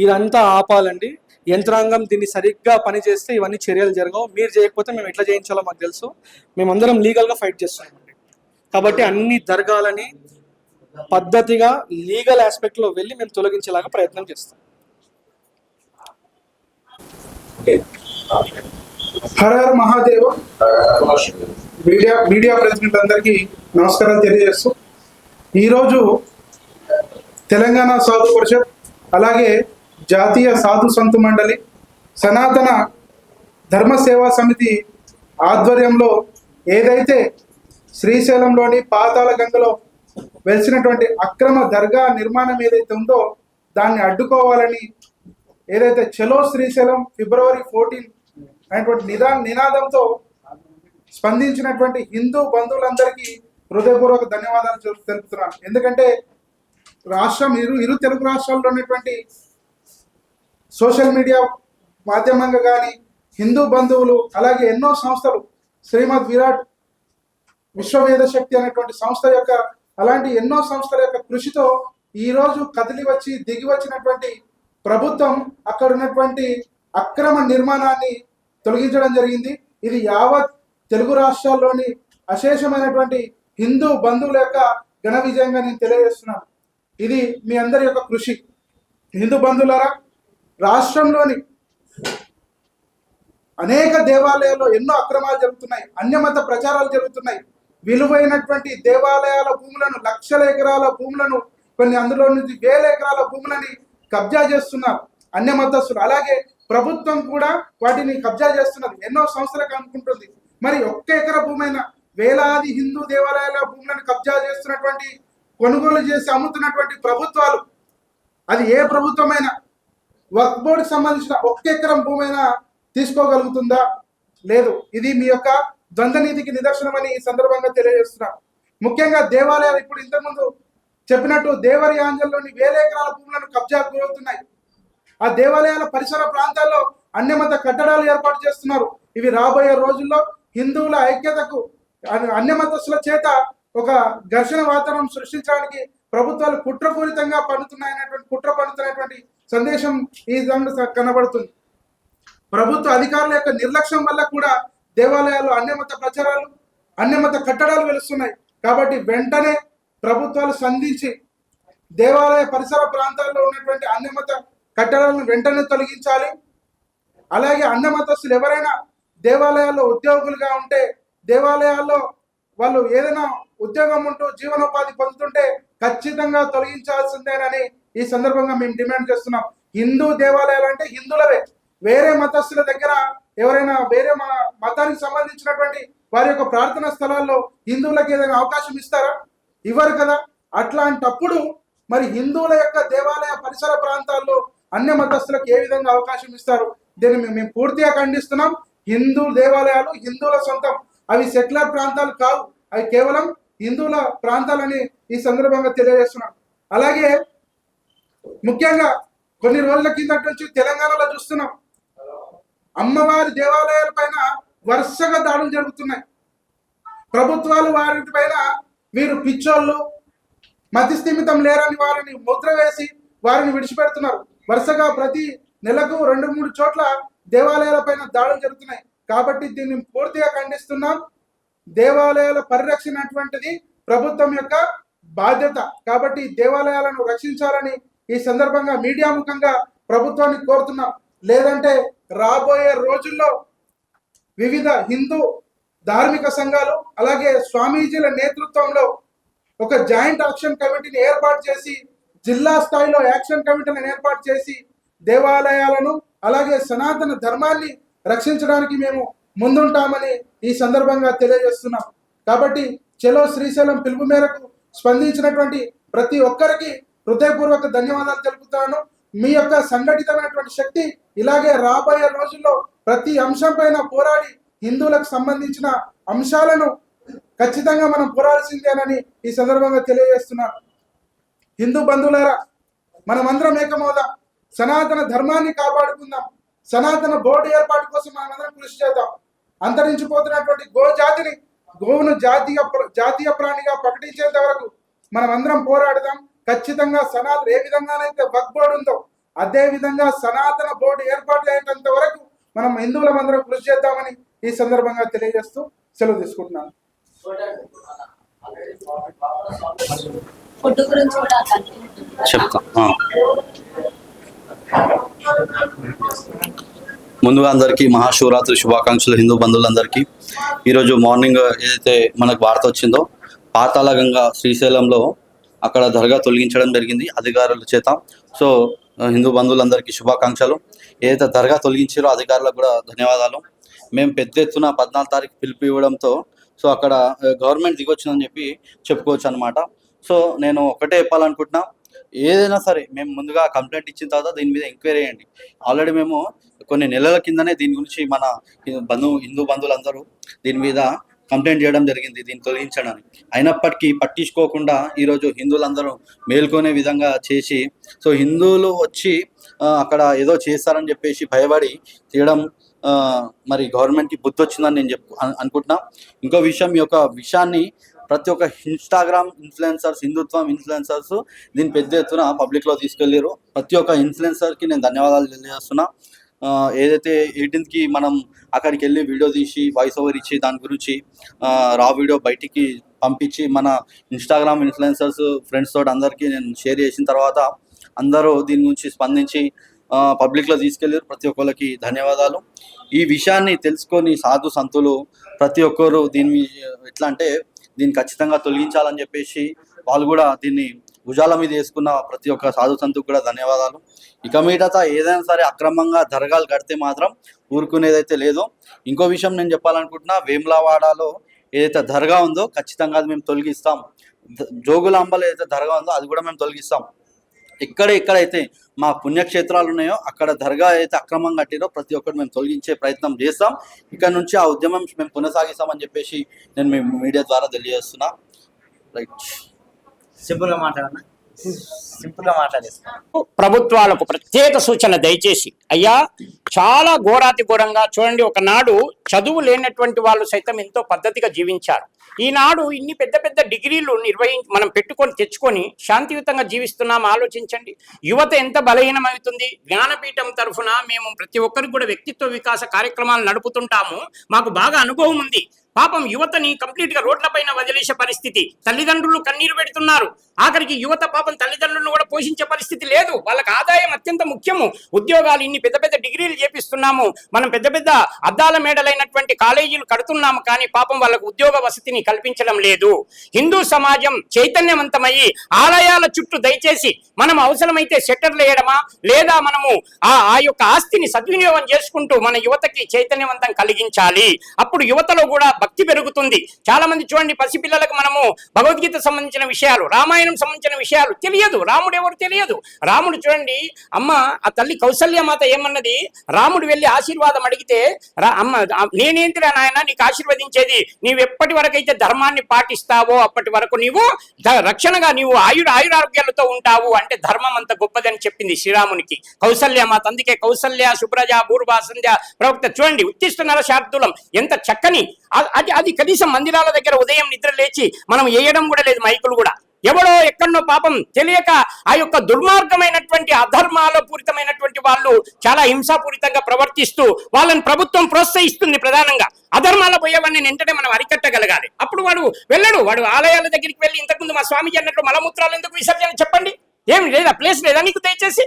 ఇదంతా ఆపాలండి. యంత్రాంగం దీన్ని సరిగ్గా పనిచేస్తే ఇవన్నీ చర్యలు జరగవు. మీరు చేయకపోతే మేము ఎట్లా చేయించాలో మాకు తెలుసు. మేమందరం లీగల్గా ఫైట్ చేస్తున్నామండి. కాబట్టి అన్ని జరగాలని పద్ధతిగా లీగల్ ఆస్పెక్ట్లో వెళ్ళి మేము తొలగించేలాగా ప్రయత్నం చేస్తాం. హర హర మహాదేవ. మీడియా ప్రెసిడెంట్ అందరికీ నమస్కారాలు తెలియజేస్తూ, ఈరోజు తెలంగాణ సాధు పరిషత్ అలాగే జాతీయ సాధు సంతు మండలి సనాతన ధర్మ సేవా సమితి ఆధ్వర్యంలో ఏదైతే శ్రీశైలంలోని పాతాళ గంగలో వెలిసినటువంటి అక్రమ దర్గా నిర్మాణం ఏదైతే ఉందో దాన్ని అడ్డుకోవాలని ఏదైతే చలో శ్రీశైలం February 14 అనేటువంటి నినాదంతో స్పందించినటువంటి హిందూ బంధువులందరికీ హృదయపూర్వక ధన్యవాదాలు తెలుపుతున్నాను. ఎందుకంటే ఇరు తెలుగు రాష్ట్రాల్లో ఉన్నటువంటి సోషల్ మీడియా మాధ్యమంగా కానీ హిందూ బంధువులు అలాగే ఎన్నో సంస్థలు, శ్రీమద్ విరాట్ విశ్వవేద శక్తి అనేటువంటి సంస్థ యొక్క అలాంటి ఎన్నో సంస్థల యొక్క కృషితో ఈరోజు కదిలి వచ్చి దిగి వచ్చినటువంటి ప్రభుత్వం అక్కడ ఉన్నటువంటి అక్రమ నిర్మాణాన్ని తొలగించడం జరిగింది. ఇది యావత్ తెలుగు రాష్ట్రాల్లోని అశేషమైనటువంటి హిందూ బంధువుల యొక్క ఘన విజయంగా నేను తెలియజేస్తున్నాను. ఇది మీ అందరి యొక్క కృషి. హిందూ బంధువులారా, రాష్ట్రంలోని అనేక దేవాలయాల్లో ఎన్నో అక్రమాలు జరుగుతున్నాయి, అన్యమత ప్రచారాలు జరుగుతున్నాయి. విలువైనటువంటి దేవాలయాల భూములను, లక్షల ఎకరాల భూములను, కొన్ని అందులో నుంచి 1000 ఎకరాల భూములని కబ్జా చేస్తున్నారు అన్యమతస్తులు. అలాగే ప్రభుత్వం కూడా వాటిని కబ్జా చేస్తున్నది. ఎన్నో సంవత్సరాలకు అనుకుంటుంది. మరి 1 ఎకరా భూమైనా వేలాది హిందూ దేవాలయాల భూములను కబ్జా చేస్తున్నటువంటి, కొనుగోలు చేసి అమ్ముతున్నటువంటి ప్రభుత్వాలు, అది ఏ ప్రభుత్వమైనా వక్ఫ్ బోర్డుకి సంబంధించిన 1 ఎకరం భూమైనా తీసుకోగలుగుతుందా? లేదు. ఇది మీ యొక్క ద్వంద్వ నీతికి నిదర్శనమని ఈ సందర్భంగా తెలియజేస్తున్నాను. ముఖ్యంగా దేవాలయాలు ఇప్పుడు ఇంతకుముందు చెప్పినట్టు దేవరి ఆంజల్లోని 1000 ఎకరాల భూములను కబ్జాకు గురవుతున్నాయి. ఆ దేవాలయాల పరిసర ప్రాంతాల్లో అన్యమత కట్టడాలు ఏర్పాటు చేస్తున్నారు. ఇవి రాబోయే రోజుల్లో హిందువుల ఐక్యతకు, అన్యమతస్తుల చేత ఒక ఘర్షణ వాతావరణం సృష్టించడానికి ప్రభుత్వాలు కుట్రపూరితంగా కుట్ర పన్నుతున్నటువంటి సందేశం ఈ విధంగా కనబడుతుంది. ప్రభుత్వ అధికారుల యొక్క నిర్లక్ష్యం వల్ల కూడా దేవాలయాలు అన్యమత ప్రచారాలు, అన్యమత కట్టడాలు వెలుస్తున్నాయి. కాబట్టి వెంటనే ప్రభుత్వాలు స్పందించి దేవాలయ పరిసర ప్రాంతాల్లో ఉన్నటువంటి అన్యమత కట్టడాలను వెంటనే తొలగించాలి. అలాగే అన్యమతస్తులు ఎవరైనా దేవాలయాల్లో ఉద్యోగులుగా ఉంటే, దేవాలయాల్లో వాళ్ళు ఏదైనా ఉద్యోగం ఉంటూ జీవనోపాధి పొందుతుంటే ఖచ్చితంగా తొలగించాల్సిందేనని ఈ సందర్భంగా మేము డిమాండ్ చేస్తున్నాం. హిందూ దేవాలయాలు అంటే హిందువులవే. వేరే మతస్థుల దగ్గర ఎవరైనా వేరే మతానికి సంబంధించినటువంటి వారి యొక్క ప్రార్థనా స్థలాల్లో హిందువులకు ఏదైనా అవకాశం ఇస్తారా? ఇవ్వరు కదా. అట్లాంటప్పుడు మరి హిందువుల యొక్క దేవాలయ పరిసర ప్రాంతాల్లో అన్య మతస్థులకు ఏ విధంగా అవకాశం ఇస్తారు? దీన్ని మేము పూర్తిగా ఖండిస్తున్నాం. హిందూ దేవాలయాలు హిందువుల సొంతం, అవి సెక్యులర్ ప్రాంతాలు కావు, అవి కేవలం హిందువుల ప్రాంతాలని ఈ సందర్భంగా తెలియజేస్తున్నాం. అలాగే ముఖ్యంగా కొన్ని రోజుల కిందటి నుంచి తెలంగాణలో చూస్తున్నాం, అమ్మవారి దేవాలయాల పైన వరుసగా దాడులు జరుగుతున్నాయి. ప్రభుత్వాలు వారి పైన వీరు పిచ్చోళ్ళు, మతి స్థిమితం లేరని వారిని ముద్ర వేసి వారిని విడిచిపెడుతున్నారు. వరుసగా ప్రతి నెలకు 2-3 చోట్ల దేవాలయాల పైన దాడులు జరుగుతున్నాయి. కాబట్టి దీన్ని పూర్తిగా ఖండిస్తున్నాం. దేవాలయాల పరిరక్షణ అటువంటిది ప్రభుత్వం యొక్క బాధ్యత. కాబట్టి దేవాలయాలను రక్షించాలని ఈ సందర్భంగా మీడియా ముఖంగా ప్రభుత్వాన్ని కోరుతున్నాం. లేదంటే రాబోయే రోజుల్లో వివిధ హిందూ ధార్మిక సంఘాలు అలాగే స్వామీజీల నేతృత్వంలో ఒక జాయింట్ యాక్షన్ కమిటీని ఏర్పాటు చేసి, జిల్లా స్థాయిలో యాక్షన్ కమిటీలను ఏర్పాటు చేసి దేవాలయాలను అలాగే సనాతన ధర్మాన్ని రక్షించడానికి మేము ముందుంటామని ఈ సందర్భంగా తెలియజేస్తున్నాం. కాబట్టి చలో శ్రీశైలం పిలుపు మేరకు స్పందించినటువంటి ప్రతి ఒక్కరికి హృదయపూర్వక ధన్యవాదాలు తెలుపుతాను. మీ యొక్క సంఘటితమైనటువంటి శక్తి ఇలాగే రాబోయే రోజుల్లో ప్రతి అంశం పైన పోరాడి హిందువులకు సంబంధించిన అంశాలను ఖచ్చితంగా మనం పోరాడాల్సిందేనని ఈ సందర్భంగా తెలియజేస్తున్నాను. హిందూ బంధువులారా, మనమందరం ఏకమవుదాం, సనాతన ధర్మాన్ని కాపాడుకుందాం, సనాతన బోర్డు ఏర్పాటు కోసం మనమందరం కృషి చేద్దాం. అంతరించిపోతున్నటువంటి గోవును జాతీయ ప్రాణిగా ప్రకటించేంత వరకు మనమందరం పోరాడదాం. ఖచ్చితంగా సనాతన ఏ విధంగానైతే వక్ఫ్ బోర్డు ఉందో అదే విధంగా సనాతన బోర్డు ఏర్పాటు అయ్యేంత వరకు మనం హిందువులమందరం కృషి చేద్దామని ఈ సందర్భంగా తెలియజేస్తూ సెలవు తీసుకుంటున్నాను. ఫుడ్ గురించి కూడా చెప్తా. ముందుగా అందరికీ మహాశివరాత్రి శుభాకాంక్షలు హిందూ బంధువులందరికీ. ఈరోజు మార్నింగ్ ఏదైతే మనకు వార్త వచ్చిందో పాతాళగంగా శ్రీశైలంలో అక్కడ దర్గా తొలగించడం జరిగింది అధికారుల చేత. సో హిందూ బంధువులందరికీ శుభాకాంక్షలు. ఏదైతే దర్గా తొలగించారో అధికారులకు కూడా ధన్యవాదాలు. మేము పెద్ద ఎత్తున 14 తారీఖు పిలుపు ఇవ్వడంతో సో అక్కడ గవర్నమెంట్ దిగొచ్చిందని చెప్పి చెప్పుకోవచ్చు అనమాట. సో నేను ఒకటే చెప్పాలనుకుంటున్నా, ఏదైనా సరే మేము ముందుగా కంప్లైంట్ ఇచ్చిన తర్వాత దీని మీద ఎంక్వైరీ చేయండి. ఆల్రెడీ మేము కొన్ని నెలల కిందనే దీని గురించి మన హిందూ బంధువులందరూ దీని మీద కంప్లైంట్ చేయడం జరిగింది, దీన్ని తొలగించడానికి. అయినప్పటికీ పట్టించుకోకుండా ఈరోజు హిందువులందరూ మేల్కొనే విధంగా చేసి సో హిందువులు వచ్చి అక్కడ ఏదో చేస్తారని చెప్పేసి భయపడి తీయడం మరి గవర్నమెంట్కి బుద్ధి వచ్చిందని నేను అనుకుంటున్నా. ఇంకో విషయం, ఈ యొక్క విషయాన్ని ప్రతి ఒక్క ఇన్స్టాగ్రామ్ ఇన్ఫ్లుయెన్సర్స్, హిందుత్వం ఇన్ఫ్లుయెన్సర్స్ దీన్ని పెద్ద ఎత్తున పబ్లిక్లో తీసుకెళ్ళారు. ప్రతి ఒక్క ఇన్ఫ్లుయెన్సర్కి నేను ధన్యవాదాలు తెలియజేస్తున్నా. ఏదైతే 18కి మనం అక్కడికి వెళ్ళి వీడియో తీసి వాయిస్ ఓవర్ ఇచ్చి దాని గురించి రా వీడియో బయటికి పంపించి మన ఇన్స్టాగ్రామ్ ఇన్ఫ్లుయెన్సర్స్ ఫ్రెండ్స్ తోటి అందరికీ నేను షేర్ చేసిన తర్వాత అందరూ దీని గురించి స్పందించి పబ్లిక్లో తీసుకెళ్ళారు. ప్రతి ఒక్కరికి ధన్యవాదాలు. ఈ విషయాన్ని తెలుసుకొని సాధు సంతులు ప్రతి ఒక్కరు దీన్ని ఎట్లా అంటే దీన్ని ఖచ్చితంగా తొలగించాలని చెప్పేసి వాళ్ళు కూడా దీన్ని భుజాల మీద వేసుకున్న ప్రతి ఒక్క సాధు సంతుకు కూడా ధన్యవాదాలు. ఇక మీదట ఏదైనా సరే అక్రమంగా దర్గాలు కడితే మాత్రం ఊరుకునేదైతే లేదు. ఇంకో విషయం నేను చెప్పాలనుకుంటున్నా, వేములవాడలో ఏదైతే దర్గా ఉందో ఖచ్చితంగా అది మేము తొలగిస్తాం. జోగులాంబలో ఏదైతే దర్గా ఉందో అది కూడా మేము తొలగిస్తాం. ఎక్కడైతే మా పుణ్యక్షేత్రాలు ఉన్నాయో అక్కడ దర్గా అయితే అక్రమంగా కట్టిరో ప్రతి ఒక్కటి మేము తొలగించే ప్రయత్నం చేస్తాం. ఇక్కడ నుంచి ఆ ఉద్యమం మేము కొనసాగిస్తామని చెప్పేసి నేను మీ మీడియా ద్వారా తెలియజేస్తున్నా. రైట్, సింపుల్గా మాట్లాడేస్తాను. ప్రభుత్వాలకు ప్రత్యేక సూచన దయచేసి, అయ్యా చాలా ఘోరాతి ఘోరంగా చూడండి. ఒకనాడు చదువు లేనటువంటి వాళ్ళు సైతం ఎంతో పద్ధతిగా జీవించారు. ఈనాడు ఇన్ని పెద్ద పెద్ద డిగ్రీలు మనం తెచ్చుకొని శాంతియుతంగా జీవిస్తున్నాం. ఆలోచించండి, యువత ఎంత బలహీనమవుతుంది. జ్ఞానపీఠం తరఫున మేము ప్రతి ఒక్కరికి కూడా వ్యక్తిత్వ వికాస కార్యక్రమాలు నడుపుతుంటాము. మాకు బాగా అనుభవం ఉంది. పాపం యువతని కంప్లీట్ గా రోడ్లపైన వదిలేసే పరిస్థితి, తల్లిదండ్రులు కన్నీరు పెడుతున్నారు. ఆఖరికి యువత పాపం తల్లిదండ్రులను కూడా పోషించే పరిస్థితి లేదు. వాళ్ళకి ఆదాయం అత్యంత ముఖ్యము. ఉద్యోగాలు ఇన్ని పెద్ద పెద్ద డిగ్రీలు చేపిస్తున్నాము, మనం పెద్ద పెద్ద అద్దాల మేడలైనటువంటి కాలేజీలు కడుతున్నాము, కానీ పాపం వాళ్ళకు ఉద్యోగ వసతిని కల్పించడం లేదు. హిందూ సమాజం చైతన్యవంతమయ్యి ఆలయాల చుట్టూ దయచేసి మనం అవసరమైతే షట్టర్లు వేయడమా లేదా మనము ఆ యొక్క ఆస్తిని సద్వినియోగం చేసుకుంటూ మన యువతకి చైతన్యవంతం కలిగించాలి. అప్పుడు యువతలో కూడా భక్తి పెరుగుతుంది. చాలా మంది చూడండి, పసిపిల్లలకు మనము భగవద్గీత సంబంధించిన విషయాలు, రామాయణం సంబంధించిన విషయాలు తెలియదు. రాముడు ఎవరు తెలియదు. రాముడు చూడండి, అమ్మ ఆ తల్లి కౌసల్యమాత ఏమన్నది, రాముడు వెళ్ళి ఆశీర్వాదం అడిగితే అమ్మ నేనేంటిరా నాయన నీకు ఆశీర్వదించేది, నీవు ఎప్పటి వరకైతే ధర్మాన్ని పాటిస్తావో అప్పటి వరకు నీవు రక్షణగా నీవు ఆయురారోగ్యాలతో ఉంటావు అంటే ధర్మం అంత గొప్పదని చెప్పింది శ్రీరామునికి కౌసల్యమాత. అందుకే కౌసల్య సుప్రజ పూర్వ సంధ్య ప్రవక్త చూడండి, ఉత్తిష్ట శార్దూలం ఎంత చక్కని అది కనీసం మందిరాల దగ్గర ఉదయం నిద్ర లేచి మనం వేయడం కూడా లేదు, మైకులు కూడా. ఎవడో ఎక్కడో పాపం తెలియక ఆ యొక్క దుర్మార్గమైనటువంటి అధర్మాల పూరితమైనటువంటి వాళ్ళు చాలా హింసాపూరితంగా ప్రవర్తిస్తూ వాళ్ళని ప్రభుత్వం ప్రోత్సహిస్తుంది. ప్రధానంగా అధర్మాల పోయేవాడిని వెంటనే మనం అరికట్టగలగాలి. అప్పుడు వాడు వెళ్ళడు, వాడు ఆలయాల దగ్గరికి వెళ్ళి ఇంతకుముందు మా స్వామిజీ అన్నట్లు మలమూత్రాలు ఎందుకు విసర్జన చెప్పండి. ఏం లేదా? ప్లేస్ లేదా నీకు దయచేసి?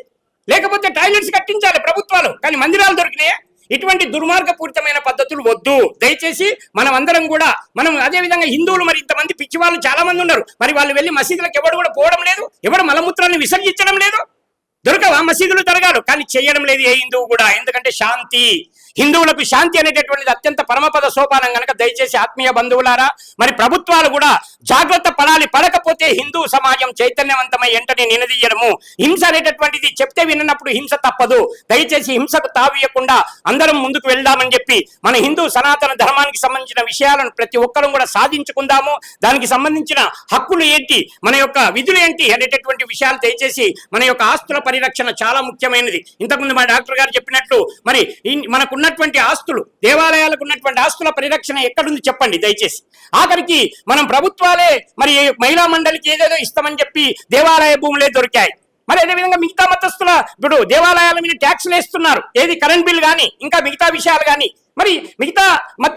లేకపోతే టాయిలెట్స్ కట్టించాలి ప్రభుత్వాలు, కానీ మందిరాలు దొరికినాయా? ఇటువంటి దుర్మార్గపూరితమైన పద్ధతులు వద్దు దయచేసి. మనం అందరం కూడా అదే విధంగా హిందువులు మరి ఇంతమంది పిచ్చి వాళ్ళు చాలా మంది ఉన్నారు. మరి వాళ్ళు వెళ్ళి మసీదులకు ఎవడు కూడా పోవడం లేదు, ఎవడు మలమూత్రాన్ని విసర్జించడం లేదు. దొరకవా మసీదులు జరగాలి, కానీ చేయడం లేదు ఏ హిందువు కూడా. ఎందుకంటే శాంతి, హిందువులకు శాంతి అనేటటువంటిది అత్యంత పరమపద సోపానం కనుక దయచేసి ఆత్మీయ బంధువులారా మరి ప్రభుత్వాలు కూడా జాగ్రత్త పడాలి. పడకపోతే హిందూ సమాజం చైతన్యవంతమై వెంటనే నినదీయడము. హింస అనేటటువంటిది చెప్తే విన్నప్పుడు హింస తప్పదు. దయచేసి హింసకు తావీయకుండా అందరం ముందుకు వెళ్దామని చెప్పి మన హిందూ సనాతన ధర్మానికి సంబంధించిన విషయాలను ప్రతి ఒక్కరూ కూడా సాధించుకుందాము. దానికి సంబంధించిన హక్కులు ఏంటి, మన యొక్క విధులు ఏంటి అనేటటువంటి విషయాలు దయచేసి మన యొక్క ఆస్తుల పరిరక్షణ చాలా ముఖ్యమైనది. ఇంతకుముందు మా డాక్టర్ గారు చెప్పినట్లు మరి మనకు ఉన్నటువంటి ఆస్తులు, దేవాలయాలకు ఉన్నటువంటి ఆస్తుల పరిరక్షణ ఎక్కడుంది చెప్పండి దయచేసి. ఆఖరికి మనం ప్రభుత్వాలే మరి మహిళా మండలికి ఏదేదో ఇస్తామని చెప్పి దేవాలయ భూములే దొరికాయి. మరి అదేవిధంగా మిగతా మతస్థుల ఇప్పుడు దేవాలయాల మీద ట్యాక్స్లు వేస్తున్నారు, ఏది కరెంట్ బిల్ కానీ ఇంకా మిగతా విషయాలు కానీ. మరి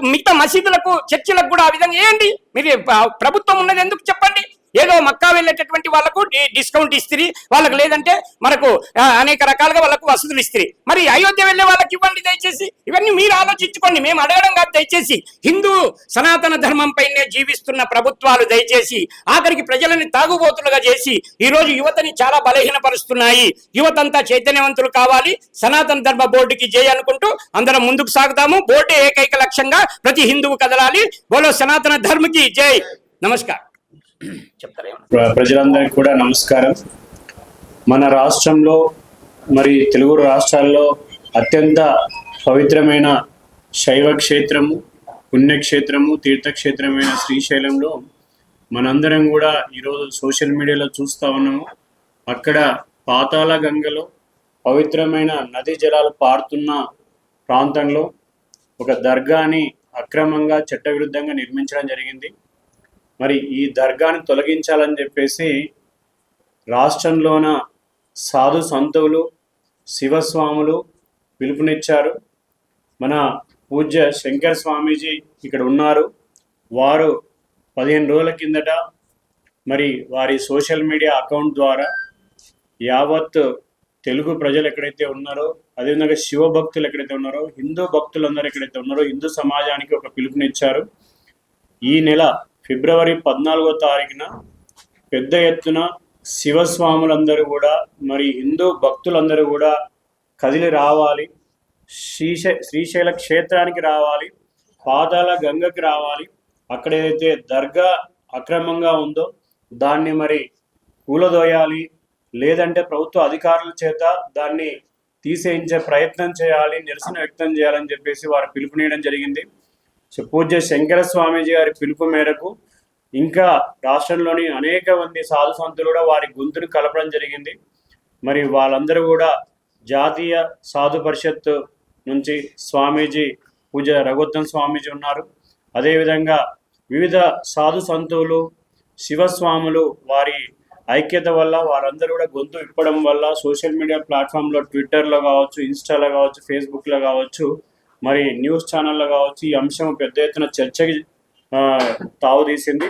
మిగతా మసీదులకు చర్చిలకు కూడా ఆ విధంగా ఏంటి? మీరు ప్రభుత్వం ఉన్నది ఎందుకు చెప్పండి? ఏదో మక్కా వెళ్ళేటటువంటి వాళ్ళకు డిస్కౌంట్ ఇస్త్రీ, వాళ్ళకు లేదంటే మనకు అనేక రకాలుగా వాళ్ళకు వసతులు ఇస్త్రీ. మరి అయోధ్య వెళ్ళే వాళ్ళకి ఇవ్వండి దయచేసి. ఇవన్నీ మీరు ఆలోచించుకోండి, మేము అడగడం కాదు దయచేసి. హిందూ సనాతన ధర్మం పైనే జీవిస్తున్న ప్రభుత్వాలు దయచేసి ఆఖరికి ప్రజలని తాగుబోతులుగా చేసి ఈ రోజు యువతని చాలా బలహీనపరుస్తున్నాయి. యువతంతా చైతన్యవంతులు కావాలి. సనాతన ధర్మ బోర్డుకి జై అనుకుంటూ అందరం ముందుకు సాగుతాము. బోర్డే ఏకైక లక్ష్యంగా ప్రతి హిందువు కదలాలి. బోలో సనాతన ధర్మకి జై. నమస్కారం. ప్రజలందరికీ కూడా నమస్కారం. మన రాష్ట్రంలో మరి తెలుగు రాష్ట్రాల్లో అత్యంత పవిత్రమైన శైవ క్షేత్రము, పుణ్యక్షేత్రము, తీర్థక్షేత్రమైన శ్రీశైలంలో మనందరం కూడా ఈరోజు సోషల్ మీడియాలో చూస్తూ ఉన్నాము. అక్కడ పాతాళ గంగలో పవిత్రమైన నదీ జలాలు పారుతున్న ప్రాంతంలో ఒక దర్గాని అక్రమంగా చట్టవిరుద్ధంగా నిర్మించడం జరిగింది. మరి ఈ దర్గాని తొలగించాలని చెప్పేసి రాష్ట్రంలోన సాధు సంతులు, శివస్వాములు పిలుపునిచ్చారు. మన పూజ్య శంకర్ స్వామీజీ ఇక్కడ ఉన్నారు. వారు 15 రోజుల కిందట మరి వారి సోషల్ మీడియా అకౌంట్ ద్వారా యావత్ తెలుగు ప్రజలు ఎక్కడైతే ఉన్నారో, అదేవిధంగా శివ భక్తులు ఎక్కడైతే ఉన్నారో, హిందూ భక్తులందరూ ఎక్కడైతే ఉన్నారో హిందూ సమాజానికి ఒక పిలుపునిచ్చారు. ఈ నెల ఫిబ్రవరి 14వ తారీఖున పెద్ద ఎత్తున శివస్వాములందరూ కూడా మరి హిందూ భక్తులందరూ కూడా కదిలి రావాలి. శ్రీశైల క్షేత్రానికి రావాలి, పాతాళ గంగకి రావాలి. అక్కడ ఏదైతే దర్గా అక్రమంగా ఉందో దాన్ని మరి కూలదోయాలి, లేదంటే ప్రభుత్వ అధికారుల చేత దాన్ని తీసేయించే ప్రయత్నం చేయాలి, నిరసన వ్యక్తం చేయాలని చెప్పేసి వారు పిలుపునియడం జరిగింది. సో పూజ్య శంకర స్వామీజీ గారి పిలుపు మేరకు ఇంకా రాష్ట్రంలోని అనేక మంది సాధు సంతులు కూడా వారి గొంతును కలపడం జరిగింది. మరి వాళ్ళందరూ కూడా జాతీయ సాధు పరిషత్ నుంచి స్వామీజీ పూజ్య రఘుత్తం స్వామీజీ ఉన్నారు. అదేవిధంగా వివిధ సాధు సంతులు, శివస్వాములు వారి ఐక్యత వల్ల వారందరూ కూడా గొంతు ఇప్పడం వల్ల సోషల్ మీడియా ప్లాట్ఫామ్లో, ట్విట్టర్లో కావచ్చు, ఇన్స్టాలో కావచ్చు, ఫేస్బుక్లో కావచ్చు, మరి న్యూస్ ఛానల్లో కావచ్చు ఈ అంశం పెద్ద ఎత్తున చర్చకి తావుతీసింది.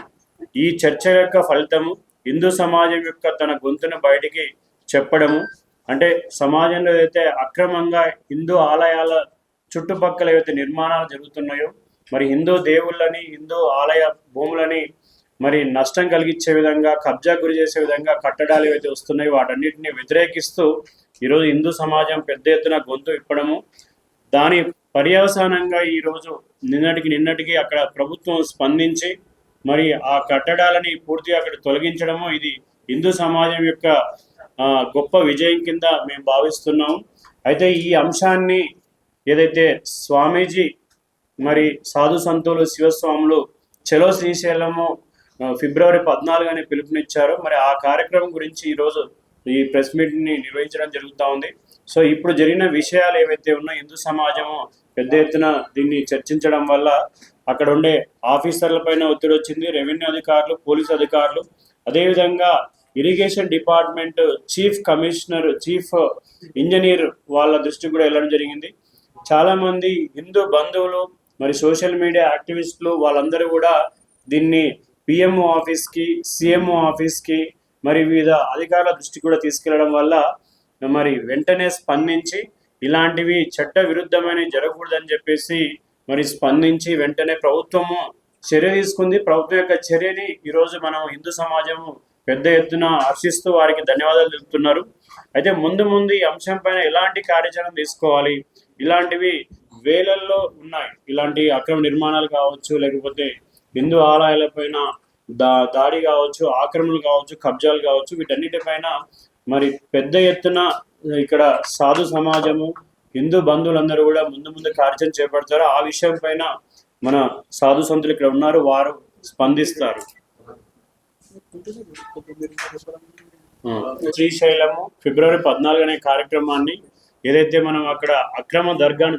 ఈ చర్చ యొక్క ఫలితము హిందూ సమాజం యొక్క తన గొంతును బయటికి చెప్పడము. అంటే సమాజంలో ఏదైతే అక్రమంగా హిందూ ఆలయాల చుట్టుపక్కల ఏవైతే నిర్మాణాలు జరుగుతున్నాయో, మరి హిందూ దేవుళ్ళని, హిందూ ఆలయ భూములని మరి నష్టం కలిగించే విధంగా, కబ్జా గురి చేసే విధంగా కట్టడాలు ఏవైతే వస్తున్నాయో వాటన్నిటిని వ్యతిరేకిస్తూ ఈరోజు హిందూ సమాజం పెద్ద ఎత్తున గొంతు ఇప్పడము. దాని పర్యవసానంగా ఈరోజు నిన్నటికి అక్కడ ప్రభుత్వం స్పందించి మరి ఆ కట్టడాలని పూర్తిగా అక్కడ తొలగించడము ఇది హిందూ సమాజం యొక్క గొప్ప విజయం కింద మేము భావిస్తున్నాము. అయితే ఈ అంశాన్ని ఏదైతే స్వామీజీ మరి సాధు సంతులు, శివస్వాములు చలో శ్రీశైలము ఫిబ్రవరి 14 అని పిలుపునిచ్చారు. మరి ఆ కార్యక్రమం గురించి ఈరోజు ఈ ప్రెస్ మీట్ని నిర్వహించడం జరుగుతూ ఉంది. సో ఇప్పుడు జరిగిన విషయాలు ఏవైతే ఉన్నాయో హిందూ సమాజము పెద్ద ఎత్తున దీన్ని చర్చించడం వల్ల అక్కడ ఉండే ఆఫీసర్ల పైన ఒత్తిడి వచ్చింది, రెవెన్యూ అధికారులు, పోలీసు అధికారులు, అదేవిధంగా irrigation department chief commissioner, chief engineer వాళ్ళ దృష్టికి కూడా వెళ్ళడం జరిగింది. చాలామంది హిందూ బంధువులు మరి సోషల్ మీడియా యాక్టివిస్టులు వాళ్ళందరూ కూడా దీన్ని పిఎంఓ ఆఫీస్కి, సిఎంఓ ఆఫీస్కి, మరి వివిధ అధికారుల దృష్టి కూడా తీసుకెళ్లడం వల్ల మరి వెంటనే స్పందించి ఇలాంటివి చట్ట విరుద్ధమైనవి జరగకూడదని చెప్పేసి మరి స్పందించి వెంటనే ప్రభుత్వము చర్య తీసుకుంది. ప్రభుత్వం యొక్క చర్యని ఈరోజు మనం హిందూ సమాజము పెద్ద ఎత్తున హర్షిస్తూ వారికి ధన్యవాదాలు తెలుపుతున్నారు. అయితే ముందు ఈ అంశం పైన ఎలాంటి కార్యాచరణ తీసుకోవాలి, ఇలాంటివి వేలల్లో ఉన్నాయి. ఇలాంటి అక్రమ నిర్మాణాలు కావచ్చు, లేకపోతే హిందూ ఆలయాలపైన దాడి కావచ్చు, ఆక్రమణలు కావచ్చు, కబ్జాలు కావచ్చు, వీటన్నిటిపైన మరి పెద్ద ఎత్తున ఇక్కడ సాధు సమాజము, హిందూ బంధువులందరూ కూడా ముందు కార్యాచరణ చేపడతారు. ఆ విషయం పైన మన సాధు సంతులు ఇక్కడ ఉన్నారు, వారు స్పందిస్తారు. శ్రీశైలము ఫిబ్రవరి 14 అనే కార్యక్రమాన్ని ఏదైతే మనం అక్కడ అక్రమ దర్గాను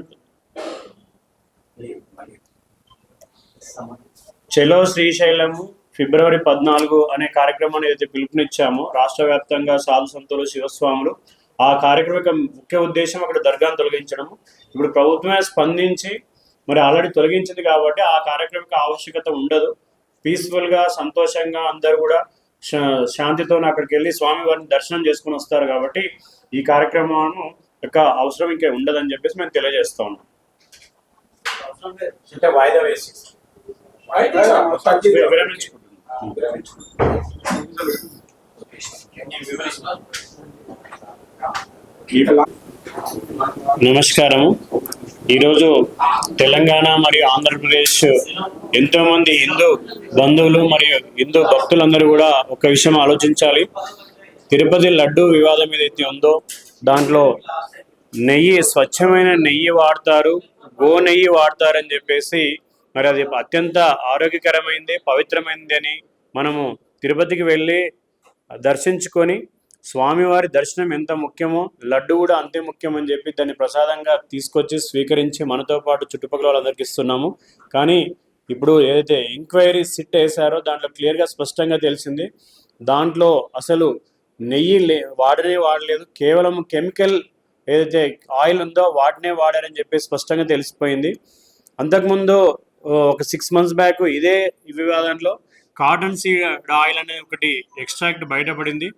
చలో శ్రీశైలము ఫిబ్రవరి 14 అనే కార్యక్రమాన్ని ఏదైతే పిలుపునిచ్చామో రాష్ట్ర వ్యాప్తంగా సాధు సంతులు, శివస్వాములు, ఆ కార్యక్రమం యొక్క ముఖ్య ఉద్దేశం అక్కడ దర్గాను తొలగించడము. ఇప్పుడు ప్రభుత్వమే స్పందించి మరి ఆల్రెడీ తొలగించింది కాబట్టి ఆ కార్యక్రమం ఆవశ్యకత ఉండదు. పీస్ఫుల్గా, సంతోషంగా అందరూ కూడా శాంతితో అక్కడికి వెళ్ళి స్వామివారిని దర్శనం చేసుకుని వస్తారు. కాబట్టి ఈ కార్యక్రమం యొక్క అవసరం ఇంకా ఉండదని చెప్పేసి మేము తెలియజేస్తా ఉన్నాం. వాయిదా వేసి నమస్కారము. ఈరోజు తెలంగాణ మరియు ఆంధ్రప్రదేశ్ ఎంతో మంది హిందూ బంధువులు మరియు హిందూ భక్తులందరూ కూడా ఒక విషయం ఆలోచించాలి. తిరుపతి లడ్డు వివాదం ఏదైతే ఉందో దాంట్లో నెయ్యి, స్వచ్ఛమైన నెయ్యి వాడతారు, గో నెయ్యి వాడతారని చెప్పేసి మరి అది అత్యంత ఆరోగ్యకరమైంది, పవిత్రమైంది అని మనము తిరుపతికి వెళ్ళి దర్శించుకొని స్వామివారి దర్శనం ఎంత ముఖ్యమో లడ్డు కూడా అంతే ముఖ్యం అని చెప్పి దాన్ని ప్రసాదంగా తీసుకొచ్చి స్వీకరించి మనతో పాటు చుట్టుపక్కల వాళ్ళందరికీ ఇస్తున్నాము. కానీ ఇప్పుడు ఏదైతే ఎంక్వైరీ సిట్ వేశారో దాంట్లో క్లియర్గా స్పష్టంగా తెలిసింది, దాంట్లో అసలు నెయ్యి వాడలేదు, కేవలం కెమికల్ ఏదైతే ఆయిల్ ఉందో వాటినే వాడారని చెప్పి స్పష్టంగా తెలిసిపోయింది. అంతకుముందు ఒక 6 months బ్యాక్ ఇదే వివాదంలో కాటన్ సీడ్ ఆయిల్ అనే ఒకటి ఎక్స్ట్రాక్ట్ బయటపడింది.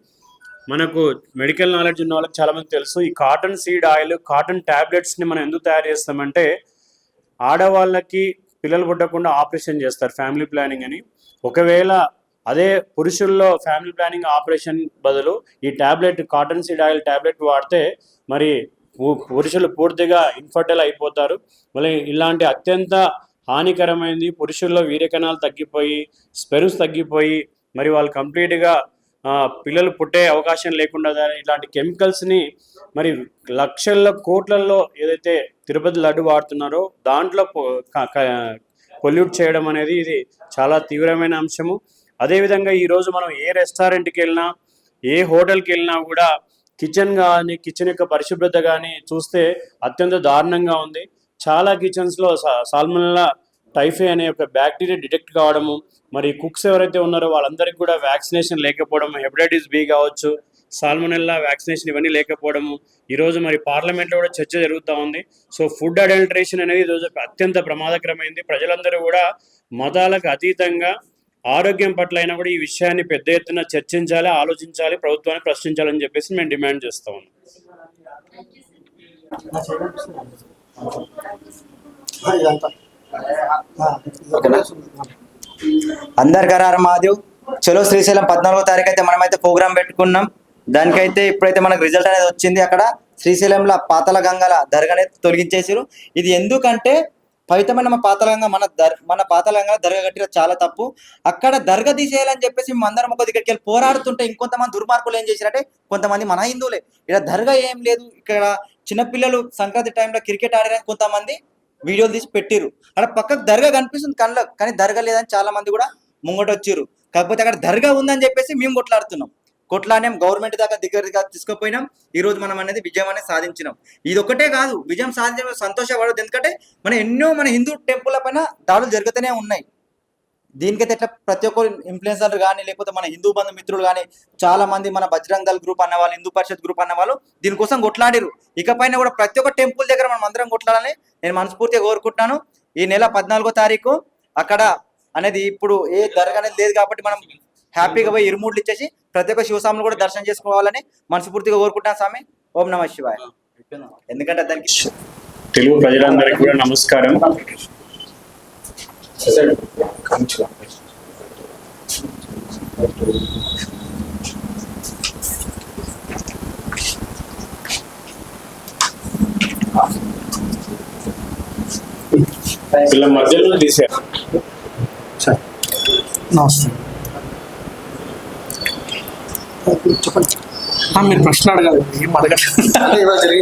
మనకు మెడికల్ నాలెడ్జ్ ఉన్న వాళ్ళకి చాలామంది తెలుసు. ఈ కాటన్ సీడ్ ఆయిల్, కాటన్ ట్యాబ్లెట్స్ని మనం ఎందుకు తయారు చేస్తామంటే ఆడవాళ్ళకి పిల్లలు పుట్టకుండా ఆపరేషన్ చేస్తారు, ఫ్యామిలీ ప్లానింగ్ అని. ఒకవేళ అదే పురుషుల్లో ఫ్యామిలీ ప్లానింగ్ ఆపరేషన్ బదులు ఈ tablet, cotton seed oil tablet వాడితే మరి పురుషులు పూర్తిగా ఇన్ఫర్టైల్ అయిపోతారు. మళ్ళీ ఇలాంటి అత్యంత హానికరమైనది, పురుషుల్లో వీర్యకణాలు తగ్గిపోయి, స్పెర్మ్స్ తగ్గిపోయి మరి వాళ్ళు కంప్లీట్గా పిల్లలు పుట్టే అవకాశం లేకుండా ఇలాంటి కెమికల్స్ని మరి లక్షల కోట్లలో ఏదైతే తిరుపతి లడ్డు వాడుతున్నారో దాంట్లో పొల్యూట్ చేయడం అనేది ఇది చాలా తీవ్రమైన అంశము. అదేవిధంగా ఈరోజు మనం ఏ రెస్టారెంట్కి వెళ్ళినా, ఏ హోటల్కి వెళ్ళినా కూడా కిచెన్ కానీ, కిచెన్ యొక్క పరిశుభ్రత కానీ చూస్తే అత్యంత దారుణంగా ఉంది. చాలా కిచెన్స్లో సాల్మోనెల్లా టైఫీ అనే ఒక బ్యాక్టీరియా డిటెక్ట్ కావడము, మరి కుక్స్ ఎవరైతే ఉన్నారో వాళ్ళందరికీ కూడా వ్యాక్సినేషన్ లేకపోవడం, హెపటైటిస్ బి కావచ్చు, సాల్మోనెల్లా వ్యాక్సినేషన్ ఇవన్నీ లేకపోవడము. ఈరోజు మరి పార్లమెంట్లో కూడా చర్చ జరుగుతూ ఉంది. సో ఫుడ్ అడల్టరేషన్ అనేది ఈరోజు అత్యంత ప్రమాదకరమైంది. ప్రజలందరూ కూడా మతాలకు అతీతంగా ఆరోగ్యం పట్ల అయినా కూడా ఈ విషయాన్ని పెద్ద ఎత్తున చర్చించాలి, ఆలోచించాలి, ప్రభుత్వాన్ని ప్రశ్నించాలని చెప్పేసి మేము డిమాండ్ చేస్తా ఉన్నాం. అందరికి హర మహాదేవ్. చలో శ్రీశైలం 14వ తారీఖు అయితే మనమైతే ప్రోగ్రామ్ పెట్టుకున్నాం. దానికైతే ఇప్పుడైతే మనకు రిజల్ట్ అనేది వచ్చింది. అక్కడ శ్రీశైలంలో పాతాళ గంగల దర్గానే తొలగించేసారు. ఇది ఎందుకంటే పవిత్రమైన మన పాతాళ గంగ దర్గా కట్టిన చాలా తప్పు. అక్కడ దర్గా తీసేయాలని చెప్పేసి మేము అందరం ఒక దగ్గరికి వెళ్ళి పోరాడుతుంటే ఇంకొంతమంది దుర్మార్గులు ఏం చేశారంటే, కొంతమంది మన హిందువులే, ఇక్కడ దర్గా ఏం లేదు, ఇక్కడ చిన్నపిల్లలు సంక్రాంతి టైంలో క్రికెట్ ఆడారని కొంతమంది వీడియోలు తీసి పెట్టిరు. అక్కడ పక్కకు దర్గా కనిపిస్తుంది కళ్ళకు, కానీ దర్గా లేదని చాలా మంది కూడా ముంగట వచ్చిర్రు. కాకపోతే అక్కడ దర్గా ఉందని చెప్పేసి మేము కొట్లాడుతున్నాం. కొట్లానే గవర్నమెంట్ దగ్గర తీసుకుపోయినాం. ఈ రోజు మనం అనేది విజయం అనేది సాధించినాం. ఇది ఒకటే కాదు, విజయం సాధించడం సంతోషపడదు. ఎందుకంటే మన హిందూ టెంపుల్ పైన దాడులు జరుగుతూనే ఉన్నాయి. దీనికైతే ఎట్లా ప్రతి ఒక్కరు ఇన్ఫ్లుయెన్సర్ కానీ, లేకపోతే మన హిందూ బంధు మిత్రులు కానీ చాలా మంది, మన బజరంగ్ దళ్ గ్రూప్ అన్నవాళ్ళు, హిందూ పరిషత్ గ్రూప్ అన్నవాళ్ళు దీనికోసం కొట్లాడిరు. ఇకపైన కూడా ప్రతి ఒక్క టెంపుల్ దగ్గర మనం అందరం కొట్లాడాలని నేను మనస్ఫూర్తిగా కోరుకుంటున్నాను. ఈ నెల 14వ తారీఖు అక్కడ అనేది ఇప్పుడు ఏ దర్గా అనేది లేదు కాబట్టి మనం హ్యాపీగా పోయి ఇరుమూడ్లు ఇచ్చేసి ప్రతి ఒక్క శివస్వామిని కూడా దర్శనం చేసుకోవాలని మనస్ఫూర్తిగా కోరుకుంటాను స్వామి. ఓం నమః శివాయ. ఎందుకంటే దానికి తెలుగు ప్రజలందరికీ కూడా నమస్కారం. వీళ్ళ మధ్యలో తీసారు. నమస్తే. మీరు ప్రశ్న అడగాలి, ఏం అడగండి.